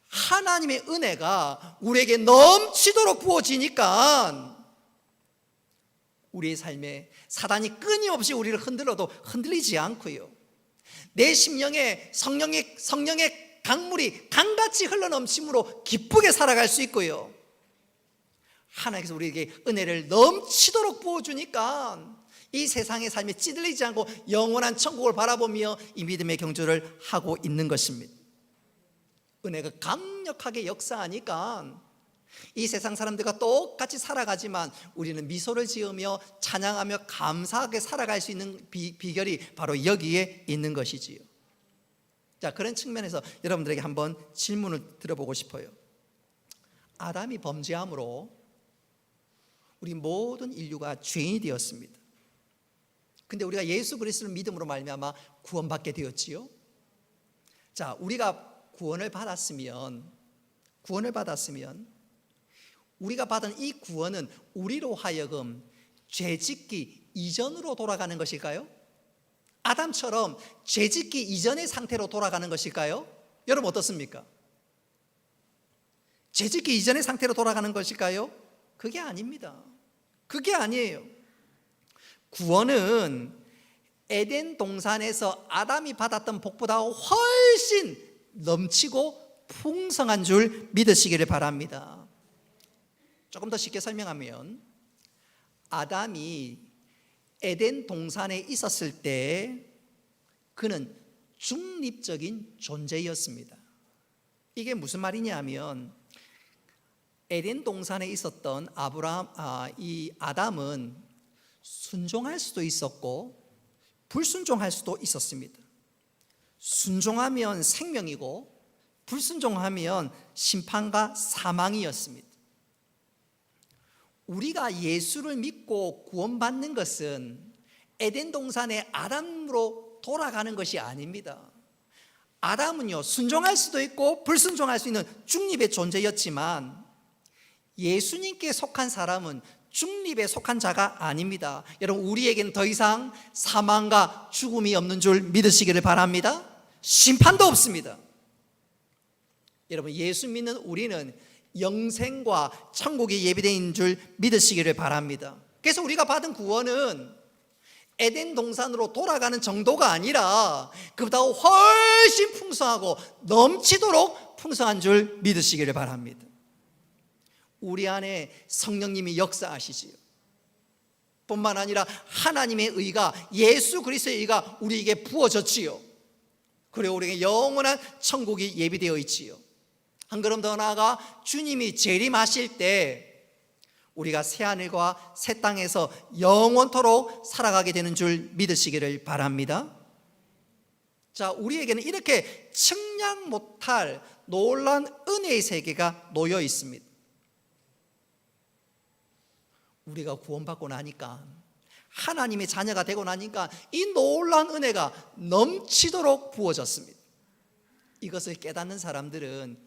하나님의 은혜가 우리에게 넘치도록 부어지니까 우리의 삶에 사단이 끊임없이 우리를 흔들어도 흔들리지 않고요, 내 심령에 성령의 강물이 강같이 흘러넘침으로 기쁘게 살아갈 수 있고요, 하나님께서 우리에게 은혜를 넘치도록 부어주니까 이 세상의 삶에 찌들리지 않고 영원한 천국을 바라보며 이 믿음의 경주를 하고 있는 것입니다. 은혜가 강력하게 역사하니까 이 세상 사람들과 똑같이 살아가지만 우리는 미소를 지으며 찬양하며 감사하게 살아갈 수 있는 비결이 바로 여기에 있는 것이지요. 자, 그런 측면에서 여러분들에게 한번 질문을 드려보고 싶어요. 아담이 범죄함으로 우리 모든 인류가 죄인이 되었습니다. 근데 우리가 예수 그리스도를 믿음으로 말미암아 구원받게 되었지요. 자, 우리가 구원을 받았으면 우리가 받은 이 구원은 우리로 하여금 죄짓기 이전으로 돌아가는 것일까요? 아담처럼 죄짓기 이전의 상태로 돌아가는 것일까요? 여러분 어떻습니까? 죄짓기 이전의 상태로 돌아가는 것일까요? 그게 아닙니다. 그게 아니에요. 구원은 에덴 동산에서 아담이 받았던 복보다 훨씬 넘치고 풍성한 줄 믿으시기를 바랍니다. 조금 더 쉽게 설명하면, 아담이 에덴 동산에 있었을 때 그는 중립적인 존재였습니다. 이게 무슨 말이냐면, 에덴 동산에 있었던 이 아담은 순종할 수도 있었고 불순종할 수도 있었습니다. 순종하면 생명이고 불순종하면 심판과 사망이었습니다. 우리가 예수를 믿고 구원받는 것은 에덴 동산의 아담으로 돌아가는 것이 아닙니다. 아담은요, 순종할 수도 있고 불순종할 수 있는 중립의 존재였지만 예수님께 속한 사람은 중립에 속한 자가 아닙니다. 여러분, 우리에겐 더 이상 사망과 죽음이 없는 줄 믿으시기를 바랍니다. 심판도 없습니다. 여러분, 예수 믿는 우리는 영생과 천국이 예비되어 있는 줄 믿으시기를 바랍니다. 그래서 우리가 받은 구원은 에덴 동산으로 돌아가는 정도가 아니라 그보다 훨씬 풍성하고 넘치도록 풍성한 줄 믿으시기를 바랍니다. 우리 안에 성령님이 역사하시지요. 뿐만 아니라 하나님의 의가, 예수 그리스도의 의가 우리에게 부어졌지요. 그리고 우리에게 영원한 천국이 예비되어 있지요. 한 걸음 더 나아가 주님이 재림하실 때 우리가 새하늘과 새 땅에서 영원토록 살아가게 되는 줄 믿으시기를 바랍니다. 자, 우리에게는 이렇게 측량 못할 놀라운 은혜의 세계가 놓여 있습니다. 우리가 구원받고 나니까, 하나님의 자녀가 되고 나니까 이 놀라운 은혜가 넘치도록 부어졌습니다. 이것을 깨닫는 사람들은,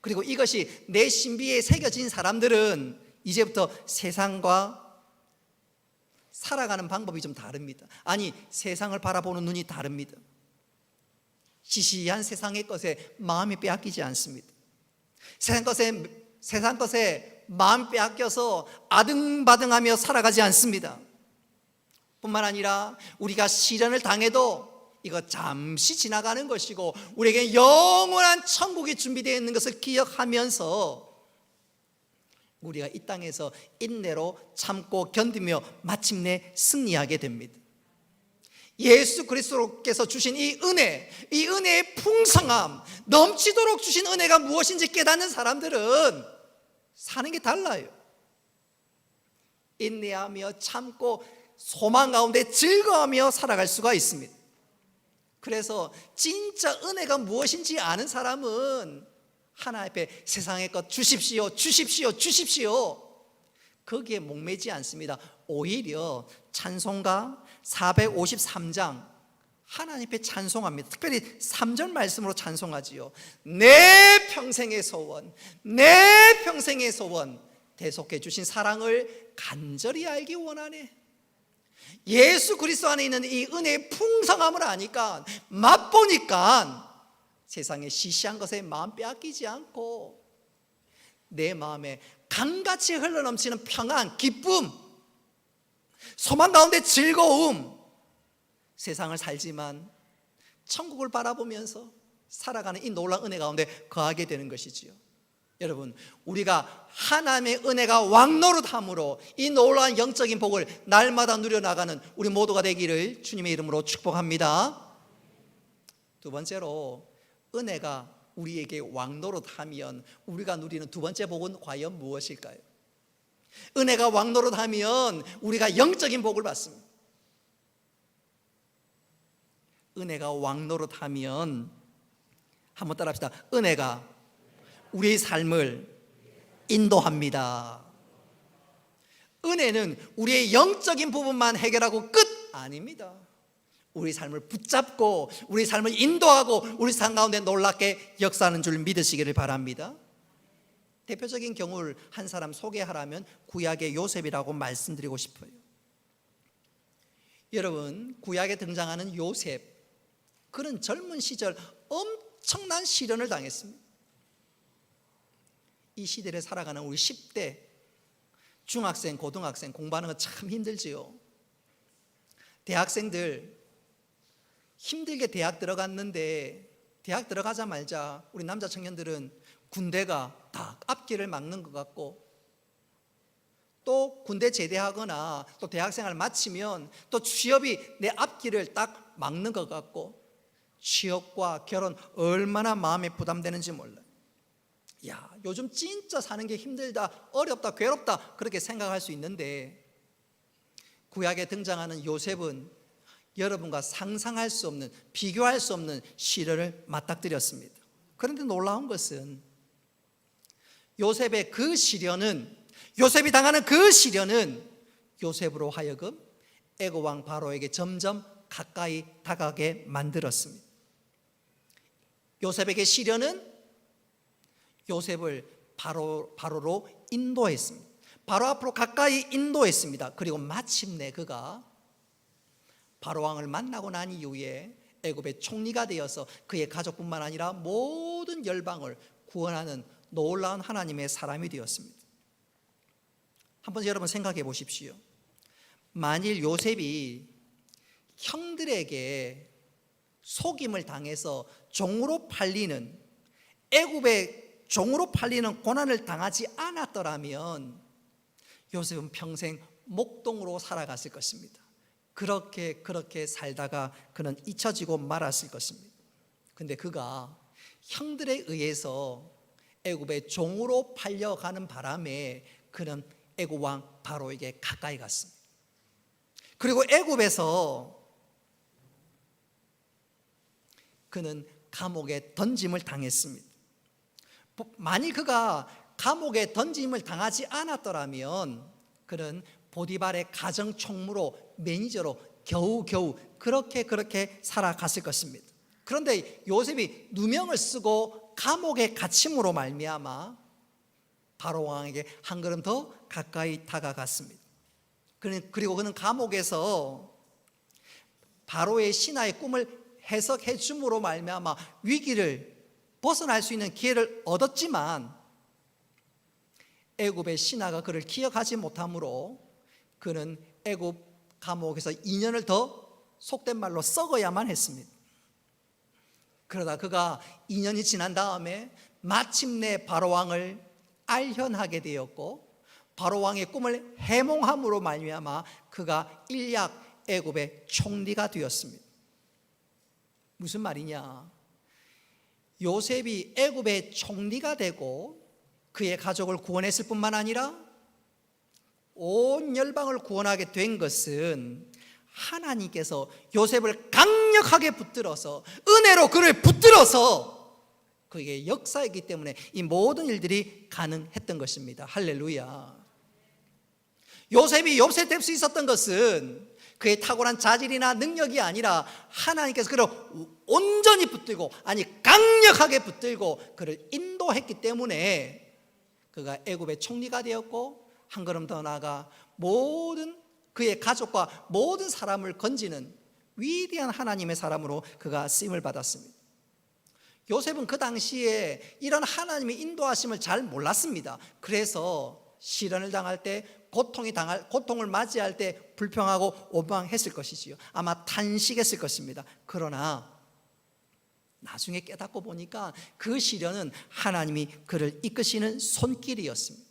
그리고 이것이 내 신비에 새겨진 사람들은 이제부터 세상과 살아가는 방법이 좀 다릅니다. 아니, 세상을 바라보는 눈이 다릅니다. 시시한 세상의 것에 마음이 빼앗기지 않습니다. 세상 것에 마음 빼앗겨서 아등바등하며 살아가지 않습니다. 뿐만 아니라 우리가 시련을 당해도 이거 잠시 지나가는 것이고 우리에게 영원한 천국이 준비되어 있는 것을 기억하면서 우리가 이 땅에서 인내로 참고 견디며 마침내 승리하게 됩니다. 예수 그리스도께서 주신 이 은혜의 풍성함, 넘치도록 주신 은혜가 무엇인지 깨닫는 사람들은 사는 게 달라요. 인내하며 참고 소망 가운데 즐거워하며 살아갈 수가 있습니다. 그래서 진짜 은혜가 무엇인지 아는 사람은 하나님 앞에 세상의 것 주십시오, 주십시오, 주십시오, 거기에 목매지 않습니다. 오히려 찬송가 453장 하나님 앞에 찬송합니다. 특별히 3절 말씀으로 찬송하지요. 내 평생의 소원, 내 평생의 소원, 대속해 주신 사랑을 간절히 알기 원하네. 예수 그리스도 안에 있는 이 은혜의 풍성함을 아니까, 맛보니까 세상의 시시한 것에 마음 빼앗기지 않고 내 마음에 강같이 흘러넘치는 평안, 기쁨, 소망 가운데 즐거움, 세상을 살지만 천국을 바라보면서 살아가는 이 놀라운 은혜 가운데 거하게 되는 것이지요. 여러분, 우리가 하나님의 은혜가 왕노릇함으로 이 놀라운 영적인 복을 날마다 누려나가는 우리 모두가 되기를 주님의 이름으로 축복합니다. 두 번째로, 은혜가 우리에게 왕노릇하면 우리가 누리는 두 번째 복은 과연 무엇일까요? 은혜가 왕노릇하면 우리가 영적인 복을 받습니다. 은혜가 왕노릇하면, 한번 따라합시다. 은혜가 우리의 삶을 인도합니다. 은혜는 우리의 영적인 부분만 해결하고 끝 아닙니다. 우리 삶을 붙잡고 우리 삶을 인도하고 우리 삶 가운데 놀랍게 역사하는 줄 믿으시기를 바랍니다. 대표적인 경우를 한 사람 소개하라면 구약의 요셉이라고 말씀드리고 싶어요. 여러분, 구약에 등장하는 요셉, 그는 젊은 시절 엄청난 시련을 당했습니다. 이 시대를 살아가는 우리 10대 중학생, 고등학생 공부하는 거 참 힘들지요. 대학생들 힘들게 대학 들어갔는데 대학 들어가자마자 우리 남자 청년들은 군대가 다 앞길을 막는 것 같고, 또 군대 제대하거나 또 대학생활 마치면 또 취업이 내 앞길을 딱 막는 것 같고, 취업과 결혼 얼마나 마음에 부담되는지 몰라요. 야, 요즘 진짜 사는 게 힘들다, 어렵다, 괴롭다, 그렇게 생각할 수 있는데, 구약에 등장하는 요셉은 여러분과 상상할 수 없는, 비교할 수 없는 시련을 맞닥뜨렸습니다. 그런데 놀라운 것은 요셉의 그 시련은, 요셉이 당하는 그 시련은 요셉으로 하여금 애굽 왕 바로에게 점점 가까이 다가가게 만들었습니다. 요셉에게 시련은 요셉을 바로로 인도했습니다. 바로 앞으로 가까이 인도했습니다. 그리고 마침내 그가 바로 왕을 만나고 난 이후에 애굽의 총리가 되어서 그의 가족뿐만 아니라 모든 열방을 구원하는 놀라운 하나님의 사람이 되었습니다. 한번 여러분 생각해 보십시오. 만일 요셉이 형들에게 속임을 당해서 종으로 팔리는, 애굽의 종으로 팔리는 고난을 당하지 않았더라면 요셉은 평생 목동으로 살아갔을 것입니다. 그렇게 살다가 그는 잊혀지고 말았을 것입니다. 근데 그가 형들에 의해서 애굽의 종으로 팔려가는 바람에 그는 애굽 왕 바로에게 가까이 갔습니다. 그리고 애굽에서 그는 감옥에 던짐을 당했습니다. 만일 그가 감옥에 던짐을 당하지 않았더라면 그는 보디발의 가정 총무로, 매니저로 겨우겨우 그렇게 살아갔을 것입니다. 그런데 요셉이 누명을 쓰고 감옥에 갇힘으로 말미암아 바로 왕에게 한 걸음 더 가까이 다가갔습니다. 그리고 그는 감옥에서 바로의 신하의 꿈을 해석해 줌으로 말미암아 위기를 벗어날 수 있는 기회를 얻었지만 애굽의 신하가 그를 기억하지 못하므로 그는 애굽 감옥에서 2년을 더 속된 말로 썩어야만 했습니다. 그러다 그가 2년이 지난 다음에 마침내 바로왕을 알현하게 되었고 바로왕의 꿈을 해몽함으로 말미암아 그가 일약 애굽의 총리가 되었습니다. 무슨 말이냐? 요셉이 애굽의 총리가 되고 그의 가족을 구원했을 뿐만 아니라 온 열방을 구원하게 된 것은 하나님께서 요셉을 강력하게 붙들어서, 은혜로 그를 붙들어서 그에게 역사이기 때문에 이 모든 일들이 가능했던 것입니다. 할렐루야. 요셉이 욥새 될 수 있었던 것은 그의 탁월한 자질이나 능력이 아니라 하나님께서 그를 온전히 붙들고, 아니 강력하게 붙들고 그를 인도했기 때문에 그가 애굽의 총리가 되었고 한 걸음 더 나아가 모든 그의 가족과 모든 사람을 건지는 위대한 하나님의 사람으로 그가 쓰임을 받았습니다. 요셉은 그 당시에 이런 하나님의 인도하심을 잘 몰랐습니다. 그래서 시련을 당할 때, 고통을 맞이할 때 불평하고 원망했을 것이지요. 아마 탄식했을 것입니다. 그러나 나중에 깨닫고 보니까 그 시련은 하나님이 그를 이끄시는 손길이었습니다.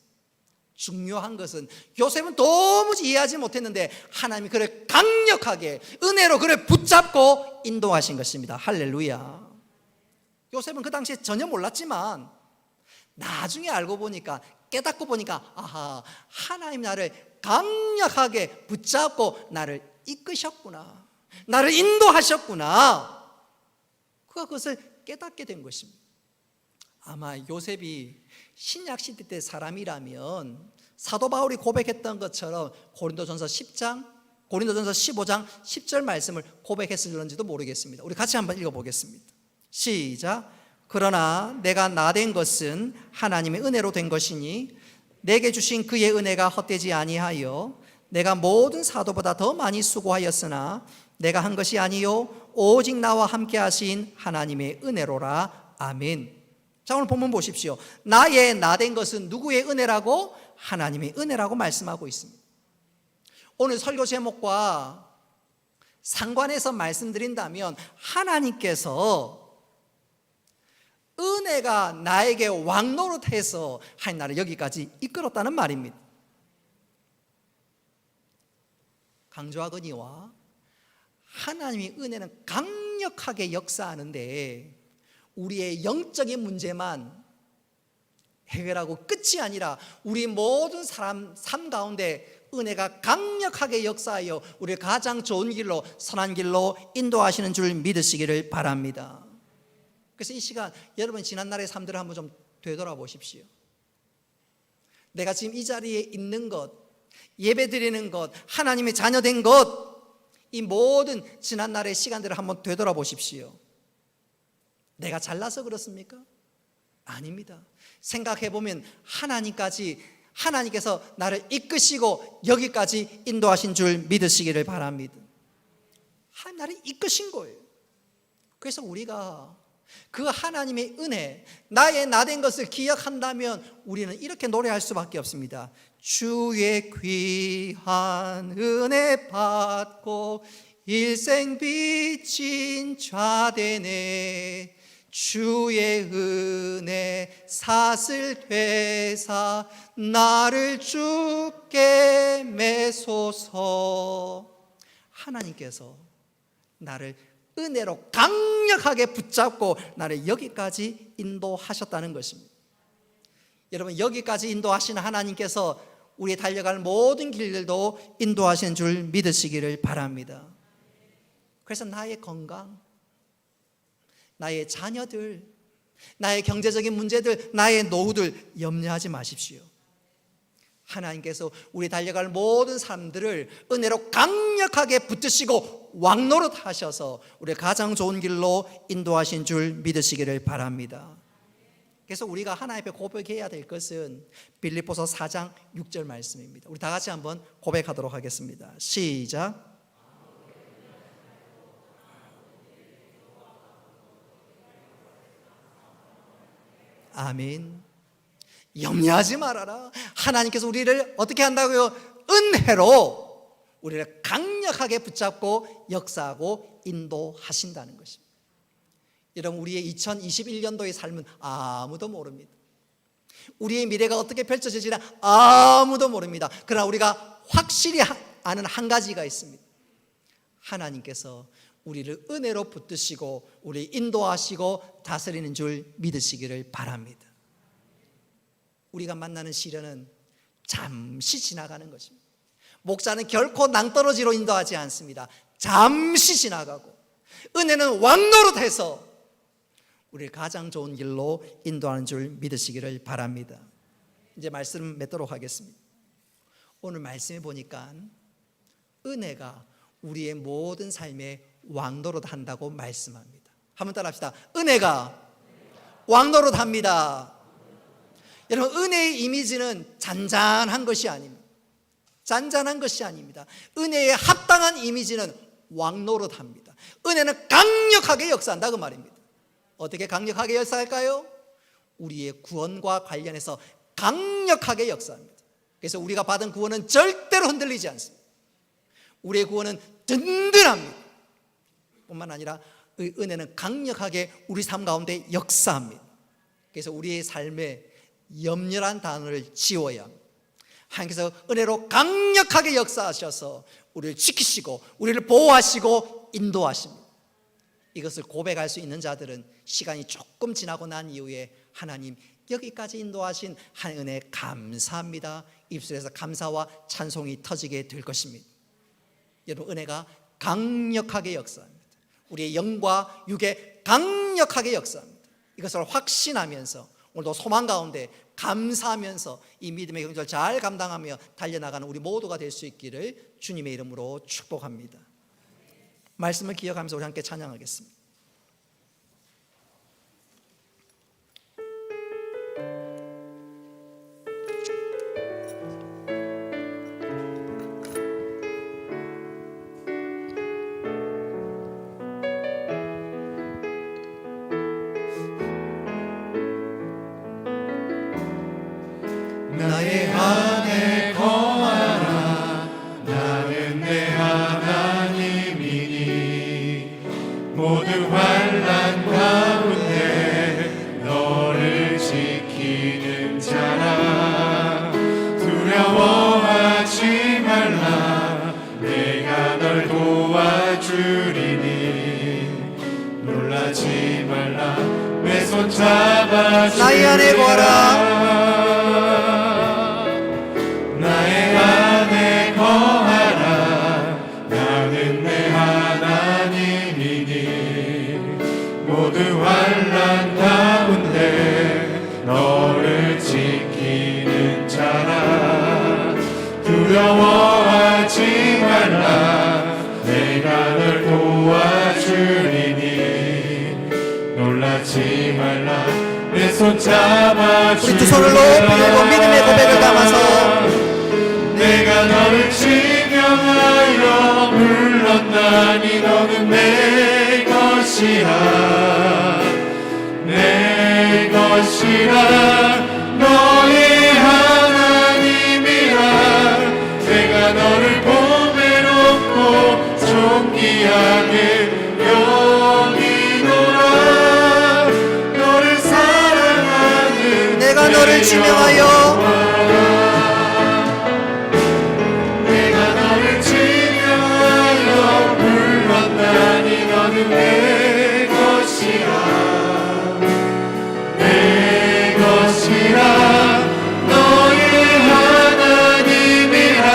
중요한 것은 요셉은 도무지 이해하지 못했는데 하나님이 그를 강력하게 은혜로 그를 붙잡고 인도하신 것입니다. 할렐루야. 요셉은 그 당시에 전혀 몰랐지만 나중에 알고 보니까, 깨닫고 보니까, 아하, 하나님 나를 강력하게 붙잡고 나를 이끄셨구나, 나를 인도하셨구나. 그가 그것을 깨닫게 된 것입니다. 아마 요셉이 신약시대 때 사람이라면 사도 바울이 고백했던 것처럼 고린도전서 15장 10절 말씀을 고백했을런지도 모르겠습니다. 우리 같이 한번 읽어보겠습니다. 시작. 그러나 내가 나 된 것은 하나님의 은혜로 된 것이니 내게 주신 그의 은혜가 헛되지 아니하여 내가 모든 사도보다 더 많이 수고하였으나 내가 한 것이 아니요 오직 나와 함께 하신 하나님의 은혜로라. 아멘. 자, 오늘 본문 보십시오. 나의 나 된 것은 누구의 은혜라고? 하나님의 은혜라고 말씀하고 있습니다. 오늘 설교 제목과 상관해서 말씀드린다면 하나님께서 은혜가 나에게 왕노릇해서 하나님 나를 여기까지 이끌었다는 말입니다. 강조하거니와 하나님의 은혜는 강력하게 역사하는데 우리의 영적인 문제만 해결하고 끝이 아니라 우리 모든 사람 삶 가운데 은혜가 강력하게 역사하여 우리를 가장 좋은 길로, 선한 길로 인도하시는 줄 믿으시기를 바랍니다. 그래서 이 시간 여러분 지난날의 삶들을 한번 좀 되돌아보십시오. 내가 지금 이 자리에 있는 것, 예배드리는 것, 하나님의 자녀된 것, 이 모든 지난날의 시간들을 한번 되돌아보십시오. 내가 잘나서 그렇습니까? 아닙니다. 생각해보면 하나님께서 나를 이끄시고 여기까지 인도하신 줄 믿으시기를 바랍니다. 하나님 나를 이끄신 거예요. 그래서 우리가 그 하나님의 은혜, 나의 나된 것을 기억한다면 우리는 이렇게 노래할 수밖에 없습니다. 주의 귀한 은혜 받고 일생 빚진 자 되네. 주의 은혜 사슬 되사 나를 주께 매소서. 하나님께서 나를 은혜로 강력하게 붙잡고 나를 여기까지 인도하셨다는 것입니다. 여러분, 여기까지 인도하시는 하나님께서 우리의 달려갈 모든 길들도 인도하시는 줄 믿으시기를 바랍니다. 그래서 나의 건강, 나의 자녀들, 나의 경제적인 문제들, 나의 노후들 염려하지 마십시오. 하나님께서 우리 달려갈 모든 사람들을 은혜로 강력하게 붙드시고 왕노릇 하셔서 우리를 가장 좋은 길로 인도하신 줄 믿으시기를 바랍니다. 그래서 우리가 하나님 앞에 고백해야 될 것은 빌립보서 4장 6절 말씀입니다. 우리 다 같이 한번 고백하도록 하겠습니다. 시작. 아멘. 염려하지 말아라. 하나님께서 우리를 어떻게 한다고요? 은혜로 우리를 강력하게 붙잡고 역사하고 인도하신다는 것입니다. 여러분, 우리의 2021년도의 삶은 아무도 모릅니다. 우리의 미래가 어떻게 펼쳐질지는 아무도 모릅니다. 그러나 우리가 확실히 아는 한 가지가 있습니다. 하나님께서 우리를 은혜로 붙드시고 우리 인도하시고 다스리는 줄 믿으시기를 바랍니다. 우리가 만나는 시련은 잠시 지나가는 것입니다. 목사는 결코 낭떠러지로 인도하지 않습니다. 잠시 지나가고 은혜는 왕노릇해서 우리를 가장 좋은 길로 인도하는 줄 믿으시기를 바랍니다. 이제 말씀 맺도록 하겠습니다. 오늘 말씀해 보니까 은혜가 우리의 모든 삶에 왕노릇 한다고 말씀합니다. 한번 따라합시다. 은혜가 왕노릇 합니다. 여러분, 은혜의 이미지는 잔잔한 것이 아닙니다. 잔잔한 것이 아닙니다. 은혜에 합당한 이미지는 왕노릇 합니다. 은혜는 강력하게 역사한다 그 말입니다. 어떻게 강력하게 역사할까요? 우리의 구원과 관련해서 강력하게 역사합니다. 그래서 우리가 받은 구원은 절대로 흔들리지 않습니다. 우리의 구원은 든든합니다. 뿐만 아니라 은혜는 강력하게 우리 삶 가운데 역사합니다. 그래서 우리의 삶에 염려란 단어를 지워야 합니다. 하나님께서 은혜로 강력하게 역사하셔서 우리를 지키시고 우리를 보호하시고 인도하십니다. 이것을 고백할 수 있는 자들은 시간이 조금 지나고 난 이후에 하나님 여기까지 인도하신 한 은혜 감사합니다. 입술에서 감사와 찬송이 터지게 될 것입니다. 여러분, 은혜가 강력하게 역사합니다. 우리의 영과 육에 강력하게 역사합니다. 이것을 확신하면서 오늘도 소망 가운데 감사하면서 이 믿음의 경주를 잘 감당하며 달려나가는 우리 모두가 될 수 있기를 주님의 이름으로 축복합니다. 말씀을 기억하면서 우리 함께 찬양하겠습니다. 나의 안에 거하라. 나는 내 하나님이니 모든 환난 가운데 너를 지키는 자라. 두려워하지 말라. 내가 널 도와주리니 놀라지 말라. 내 손 잡아 주리라. 나의 안에 거하라. 나의 안에 거하라. 나는 내 하나님이니 모든 환난 가운데 너를 지키는 자라. 두려워하지 말라. 내가 널 도와주리니 놀라지 말라. 내 손 잡아주리라. 우리 두 손을 높이 들고 믿음의 고백을 담아서 내가 너를 지명하여 불렀나니 너는 내 것이라. 것이라 너의 하나님이라 내가 너를 보배롭고 존귀하게 여기노라 너를 사랑하는 내가 너를 지명하여 내가 너를 지명하여 불렀나니 너는 내 것이라 내 것이라 너의 하나님이라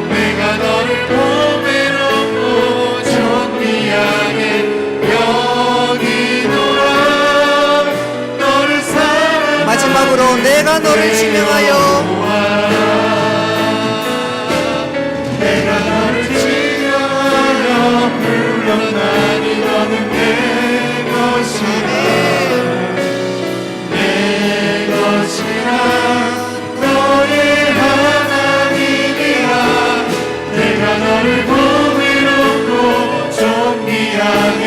내가 너를 보배롭고 존귀하게 여기노라 너를 사랑하는 마지막으로 내가 너를 지명하여 내가 너를 지명하여 불렀나니 너는 내 것이라 내 것이라 너의 하나님이라 내가 너를 보배롭고 존귀하게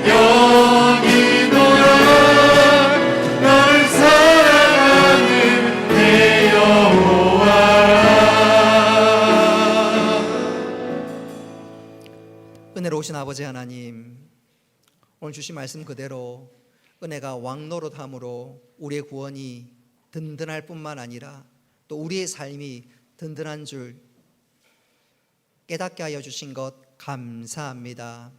여기노라 너를 사랑하는 내 여호와라. 은혜로우신 아버지 하나님, 오늘 주신 말씀 그대로 은혜가 왕노릇함으로 우리의 구원이 든든할 뿐만 아니라 또 우리의 삶이 든든한 줄 깨닫게 하여 주신 것 감사합니다.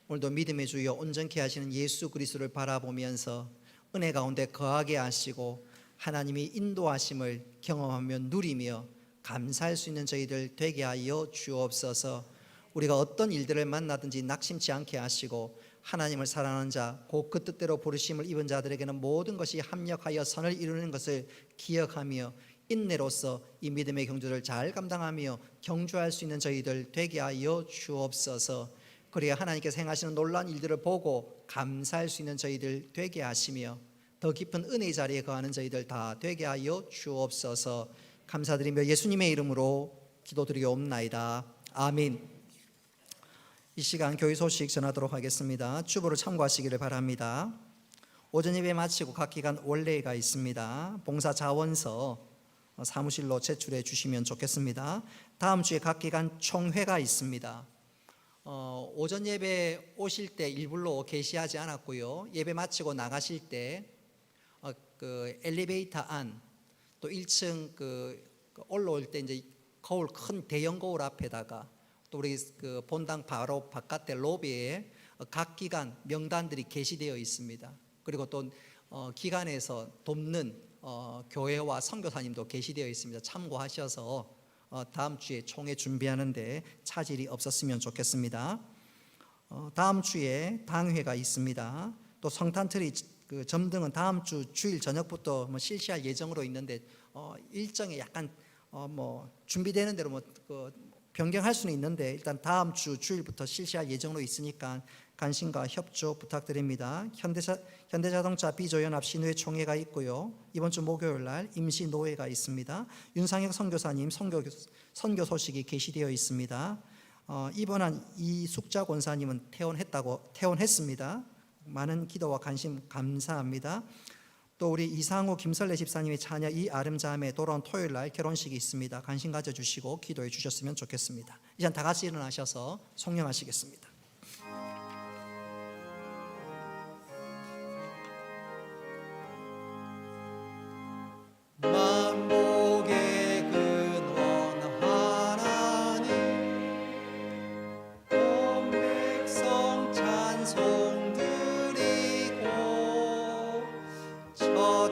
오늘도 믿음의 주여 온전케 하시는 예수 그리스도를 바라보면서 은혜 가운데 거하게 하시고 하나님이 인도하심을 경험하며 누리며 감사할 수 있는 저희들 되게 하여 주옵소서. 우리가 어떤 일들을 만나든지 낙심치 않게 하시고 하나님을 사랑하는 자, 곧 그 뜻대로 부르심을 입은 자들에게는 모든 것이 합력하여 선을 이루는 것을 기억하며 인내로서 이 믿음의 경주를 잘 감당하며 경주할 수 있는 저희들 되게 하여 주옵소서. 그래야 하나님께서 행하시는 놀라운 일들을 보고 감사할 수 있는 저희들 되게 하시며 더 깊은 은혜의 자리에 거하는 저희들 다 되게 하여 주옵소서. 감사드리며 예수님의 이름으로 기도드리옵나이다. 아멘. 이 시간 교회 소식 전하도록 하겠습니다. 주보를 참고하시기를 바랍니다. 오전 예배 마치고 각 기간 원례가 있습니다. 봉사 자원서 사무실로 제출해 주시면 좋겠습니다. 다음 주에 각 기간 총회가 있습니다. 오전 예배 오실 때 일부러 게시하지 않았고요. 예배 마치고 나가실 때 그 엘리베이터 안 또 1층 그 올라올 때 이제 거울 큰 대형 거울 앞에다가 또 우리 그 본당 바로 바깥에 로비에 각 기간 명단들이 게시되어 있습니다. 그리고 또 기관에서 돕는 교회와 선교사님도 게시되어 있습니다. 참고하셔서 다음 주에 총회 준비하는데 차질이 없었으면 좋겠습니다. 다음 주에 당회가 있습니다. 또 성탄트리 그 점등은 다음 주 주일 저녁부터 실시할 예정으로 있는데 일정이 약간 준비되는 대로 변경할 수는 있는데 일단 다음 주 주일부터 실시할 예정으로 있으니까 관심과 협조 부탁드립니다. 현대자동차 비조연합 신우회 총회가 있고요. 이번 주 목요일 날 임시 노회가 있습니다. 윤상혁 선교사님 선교 소식이 게시되어 있습니다. 입원한 이숙자 권사님은 퇴원했습니다. 많은 기도와 관심 감사합니다. 또 우리 이상우 김설래 집사님의 자녀 이아름자매 돌아온 토요일 날 결혼식이 있습니다. 관심 가져주시고 기도해 주셨으면 좋겠습니다. 이제 다 같이 일어나셔서 송념하시겠습니다. 만복의 근원 하나님 온 백성 찬송 드리고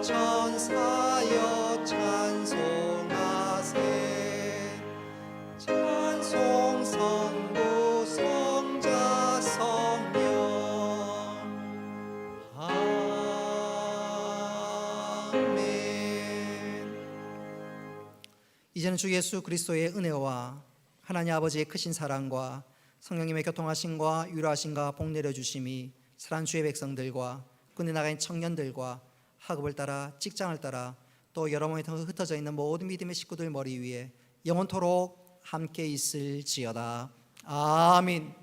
천사여 찬송하세 찬송 성부 성자 성령 아멘. 이제는 주 예수 그리스도의 은혜와 하나님 아버지의 크신 사랑과 성령님의 교통하심과 위로하심과 복 내려주심이 사랑하는 주의 백성들과 군에 나가는 청년들과 학업을 따라 직장을 따라 또 여러 몸에 흩어져 있는 모든 믿음의 식구들 머리 위에 영원토록 함께 있을지어다. 아멘.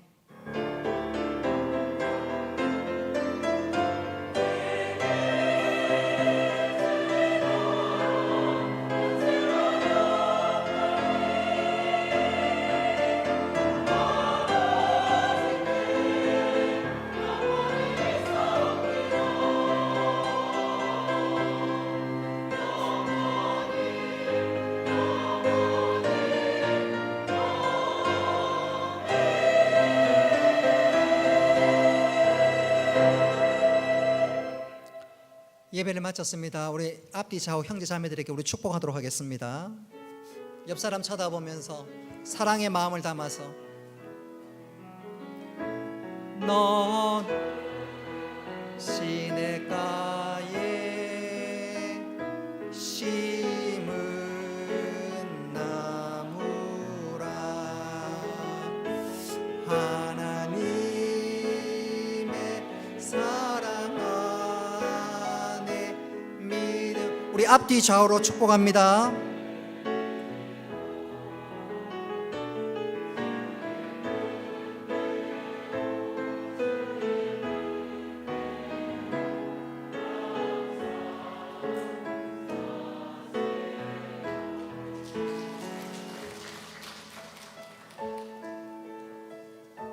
예배를 마쳤습니다. 우리 앞뒤 좌우 형제 자매들에게 우리 축복하도록 하겠습니다. 옆 사람 쳐다보면서 사랑의 마음을 담아서 넌 시냇가에 심은 나무라 하나님의 사랑 안에 믿음. 우리 앞뒤 좌우로 축복합니다.